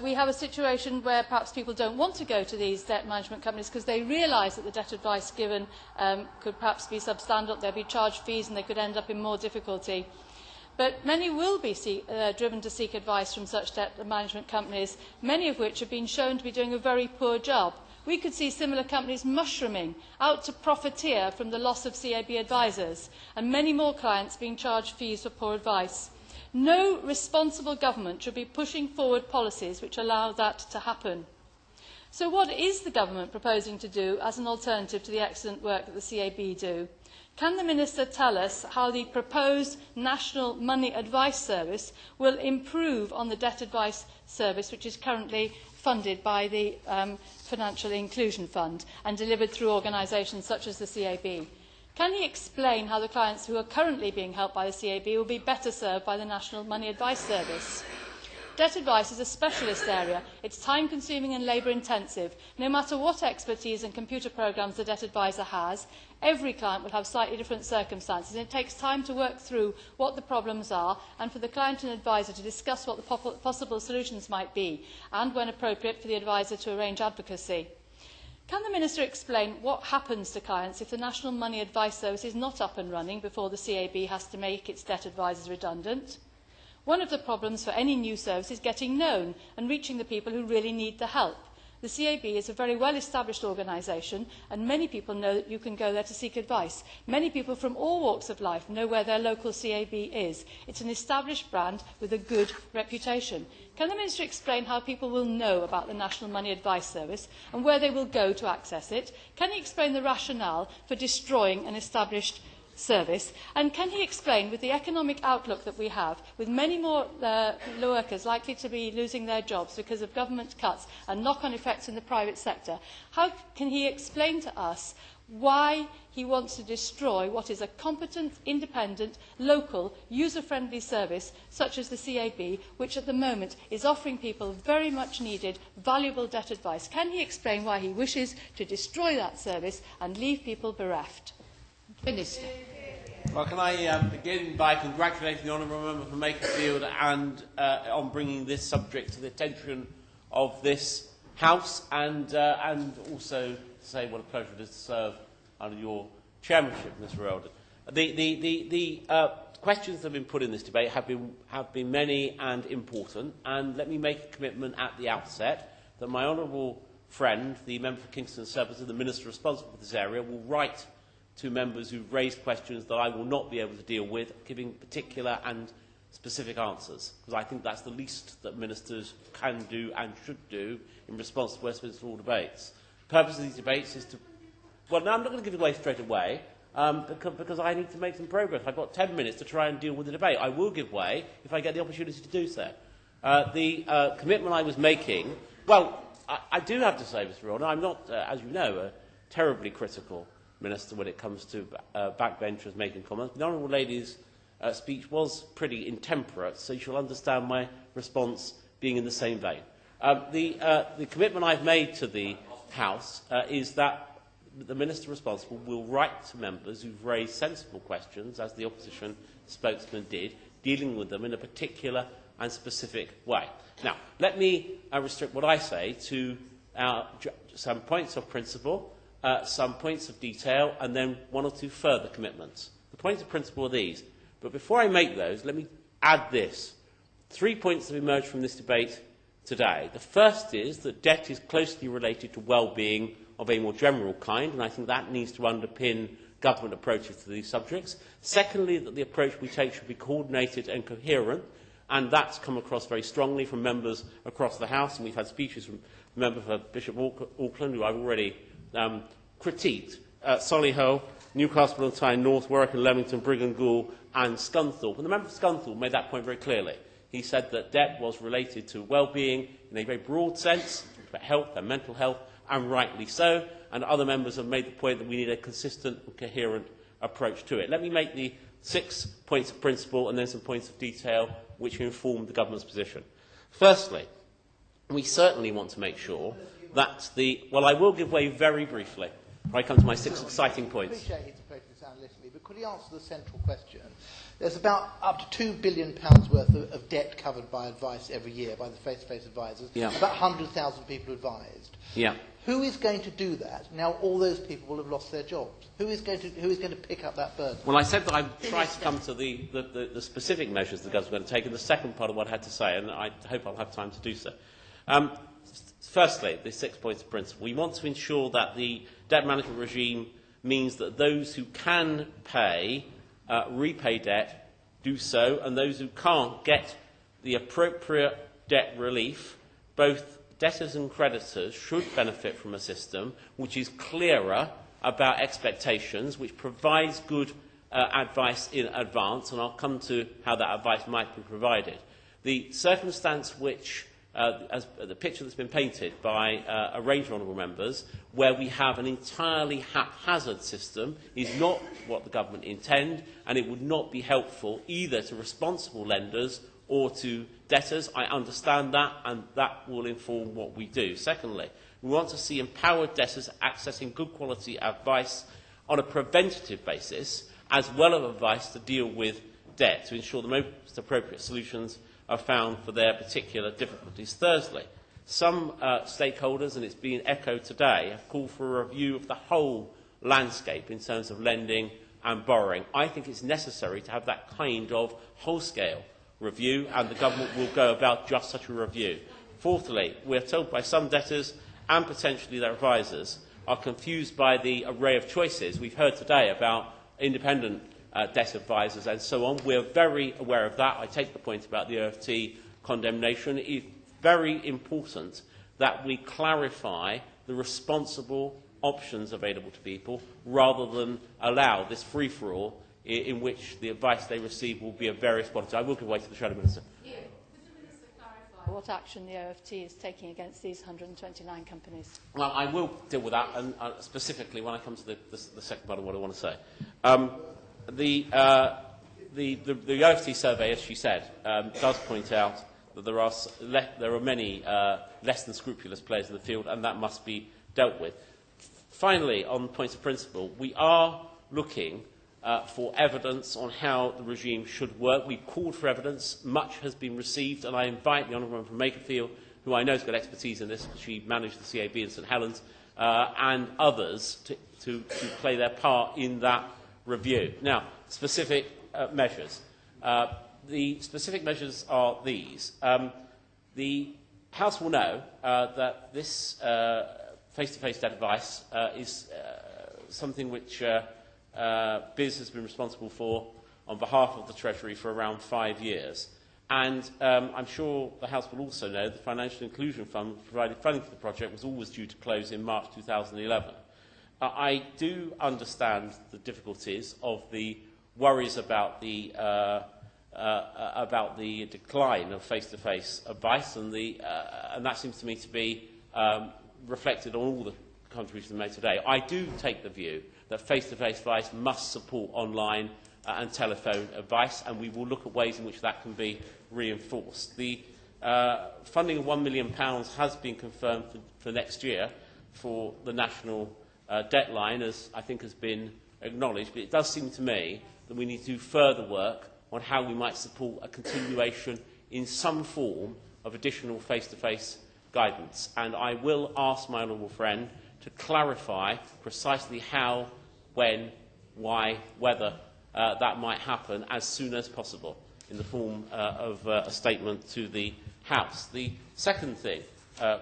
we have a situation where perhaps people don't want to go to these debt management companies because they realise that the debt advice given could perhaps be substandard, they'll be charged fees and they could end up in more difficulty. But many will be driven to seek advice from such debt management companies, many of which have been shown to be doing a very poor job. We could see similar companies mushrooming out to profiteer from the loss of CAB advisors, and many more clients being charged fees for poor advice. No responsible government should be pushing forward policies which allow that to happen. So what is the government proposing to do as an alternative to the excellent work that the CAB do? Can the Minister tell us how the proposed National Money Advice Service will improve on the debt advice service which is currently funded by the Financial Inclusion Fund and delivered through organisations such as the CAB? Can he explain how the clients who are currently being helped by the CAB will be better served by the National Money Advice Service? Debt advice is a specialist area. It's time-consuming and labour-intensive. No matter what expertise and computer programmes the debt advisor has, every client will have slightly different circumstances, and it takes time to work through what the problems are and for the client and advisor to discuss what the possible solutions might be, and, when appropriate, for the advisor to arrange advocacy. Can the Minister explain what happens to clients if the National Money Advice Service is not up and running before the CAB has to make its debt advisors redundant? One of the problems for any new service is getting known and reaching the people who really need the help. The CAB is a very well-established organisation, and many people know that you can go there to seek advice. Many people from all walks of life know where their local CAB is. It's an established brand with a good reputation. Can the Minister explain how people will know about the National Money Advice Service and where they will go to access it? Can he explain the rationale for destroying an established service? And can he explain, with the economic outlook that we have, with many more workers likely to be losing their jobs because of government cuts and knock-on effects in the private sector, how can he explain to us why he wants to destroy what is a competent, independent, local, user-friendly service such as the CAB, which at the moment is offering people very much needed, valuable debt advice? Can he explain why he wishes to destroy that service and leave people bereft? Minister. Well, can I begin by congratulating the Honourable Member for Makerfield and on bringing this subject to the attention of this House, and also say what a pleasure it is to serve under your chairmanship, Mr. Eldon. The questions that have been put in this debate have been many and important, and let me make a commitment at the outset that my honourable friend, the member for Kingston Surbiton, the Minister responsible for this area, will write to members who've raised questions that I will not be able to deal with, giving particular and specific answers, because I think that's the least that ministers can do and should do in response to Westminster Hall debates. The purpose of these debates is to... Well, now I'm not going to give it away straight away, because I need to make some progress. I've got 10 minutes to try and deal with the debate. I will give way if I get the opportunity to do so. The commitment I was making... Well, I do have to say, Mr. Rodder, I'm not, as you know, a terribly critical Minister when it comes to backbenchers making comments. The Honourable Lady's speech was pretty intemperate, so you shall understand my response being in the same vein. The commitment I've made to the House is that the Minister responsible will write to members who've raised sensible questions, as the opposition spokesman did, dealing with them in a particular and specific way. Now, let me restrict what I say to some points of principle, some points of detail, and then one or two further commitments. The points of principle are these. But before I make those, let me add this. 3 points have emerged from this debate today. The first is that debt is closely related to well-being of a more general kind, and I think that needs to underpin government approaches to these subjects. Secondly, that the approach we take should be coordinated and coherent, and that's come across very strongly from members across the House, and we've had speeches from the member for Bishop Auckland, who I've already critiqued, Solihull, Newcastle on Tyne, North, Warwick and Leamington, Brigham Gould and Scunthorpe. And the member for Scunthorpe made that point very clearly. He said that debt was related to well-being in a very broad sense, about health and mental health, and rightly so. And other members have made the point that we need a consistent and coherent approach to it. Let me make the 6 points of principle and then some points of detail which inform the government's position. Firstly, we certainly want to make sure that the... Well, I will give way very briefly before I come to my 6 exciting points. I appreciate his approach this analytically, but could he answer the central question? There's about up to £2 billion worth of debt covered by advice every year by the face-to-face advisors. Yeah. About 100,000 people advised. Yeah. Who is going to do that? Now all those people will have lost their jobs. Who is going to pick up that burden? Well, I said that I'd try to come to the specific measures the government's going to take in the second part of what I had to say, and I hope I'll have time to do so. Firstly, the 6 points of principle. We want to ensure that the debt management regime means that those who can pay, repay debt, do so, and those who can't get the appropriate debt relief, both debtors and creditors should benefit from a system which is clearer about expectations, which provides good advice in advance, and I'll come to how that advice might be provided. The circumstance which, as the picture that's been painted by a range of honourable members, where we have an entirely haphazard system, is not what the government intend, and it would not be helpful either to responsible lenders or to debtors. I understand that, and that will inform what we do. Secondly, we want to see empowered debtors accessing good quality advice on a preventative basis, as well as advice to deal with debt, to ensure the most appropriate solutions are found for their particular difficulties. Thirdly, some stakeholders, and it's been echoed today, have called for a review of the whole landscape in terms of lending and borrowing. I think it's necessary to have that kind of whole-scale review, and the government will go about just such a review. Fourthly, we are told by some debtors and potentially their advisors are confused by the array of choices we've heard today about independent debt advisors and so on. We're very aware of that. I take the point about the OFT condemnation. It's very important that we clarify the responsible options available to people rather than allow this free-for-all in which the advice they receive will be of various quality. I will give way to the Shadow Minister. Could the Minister clarify what action the OFT is taking against these 129 companies? Well, I will deal with that, and specifically when I come to the second part of what I want to say. The OFT survey, as she said, does point out that there are many less than scrupulous players in the field, and that must be dealt with. Finally, on points of principle, we are looking for evidence on how the regime should work. We've called for evidence. Much has been received, and I invite the Honourable Member from Makerfield, who I know has got expertise in this, because she managed the CAB in St Helens, and others to play their part in that review. Now, specific measures. The specific measures are these. The House will know that this face-to-face debt advice is something which BIS has been responsible for on behalf of the Treasury for around 5 years. And I'm sure the House will also know the Financial Inclusion Fund, which provided funding for the project, was always due to close in March 2011. I do understand the difficulties of the worries about the decline of face-to-face advice, and that seems to me to be reflected on all the contributions made today. I do take the view that face-to-face advice must support online and telephone advice, and we will look at ways in which that can be reinforced. The funding of £1 million has been confirmed for next year for the national debt line, as I think has been acknowledged, but it does seem to me that we need to do further work on how we might support a continuation in some form of additional face-to-face guidance. And I will ask my honourable friend to clarify precisely how, when, why, whether that might happen as soon as possible in the form of a statement to the House. The second thing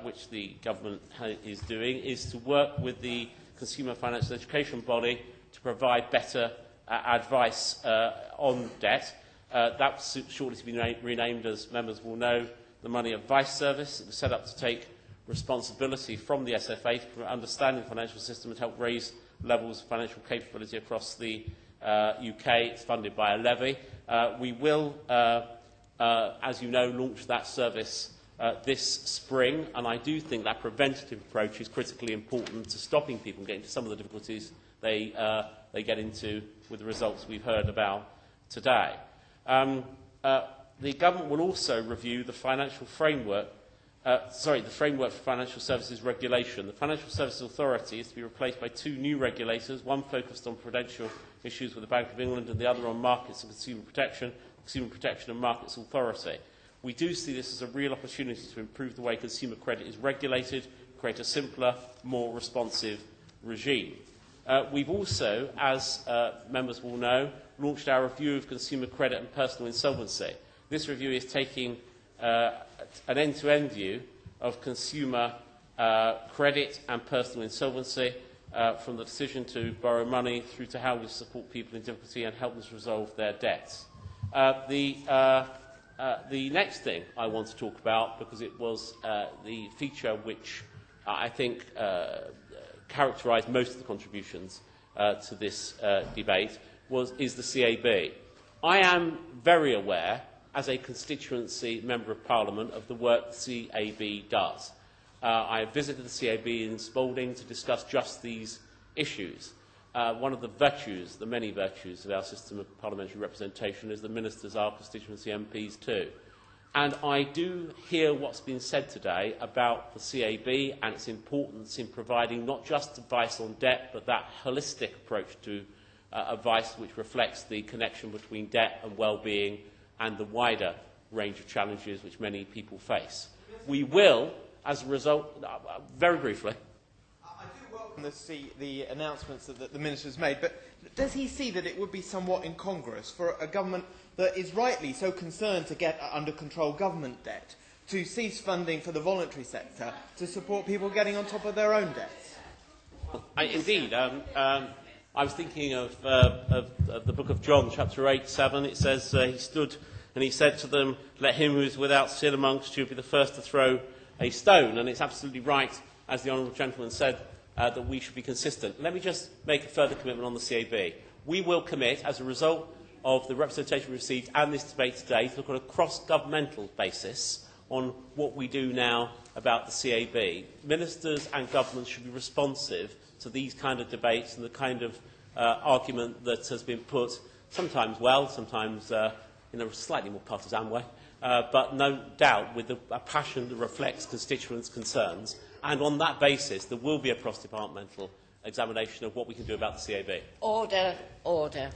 which the government is doing is to work with the Consumer Financial Education Body to provide better advice on debt. That's shortly to be renamed, as members will know, the Money Advice Service. It was set up to take responsibility from the SFA for understanding the financial system and help raise levels of financial capability across the UK. It's funded by a levy. We will, as you know, launch that service this spring, and I do think that preventative approach is critically important to stopping people getting into some of the difficulties they get into with the results we've heard about today. The government will also review the financial framework, the framework for financial services regulation. The Financial Services Authority is to be replaced by 2 new regulators, one focused on prudential issues with the Bank of England and the other on markets and consumer protection and Markets Authority. We do see this as a real opportunity to improve the way consumer credit is regulated, create a simpler, more responsive regime. We've also, as members will know, launched our review of consumer credit and personal insolvency. This review is taking an end-to-end view of consumer credit and personal insolvency, from the decision to borrow money through to how we support people in difficulty and help them to resolve their debts. The next thing I want to talk about, because it was the feature which I think characterised most of the contributions to this debate, is the CAB. I am very aware, as a constituency Member of Parliament, of the work the CAB does. I have visited the CAB in Spalding to discuss just these issues. One of the virtues, the many virtues of our system of parliamentary representation is the ministers are constituency MPs too. And I do hear what's been said today about the CAB and its importance in providing not just advice on debt, but that holistic approach to advice which reflects the connection between debt and well-being and the wider range of challenges which many people face. We will, as a result, very briefly, I do welcome the announcements that the Minister has made, but does he see that it would be somewhat incongruous for a government that is rightly so concerned to get under control government debt to cease funding for the voluntary sector to support people getting on top of their own debts? Indeed. I was thinking of the book of John, chapter 8:7. It says, he stood and he said to them, "Let him who is without sin amongst you be the first to throw a stone." And it's absolutely right, as the honourable gentleman said, that we should be consistent. Let me just make a further commitment on the CAB. We will commit, as a result of the representation we received and this debate today, to look on a cross-governmental basis on what we do now about the CAB. Ministers and governments should be responsive to these kind of debates and the kind of argument that has been put, sometimes well, sometimes in a slightly more partisan way, but no doubt with a passion that reflects constituents' concerns. And on that basis, there will be a cross-departmental examination of what we can do about the CAB. Order, order.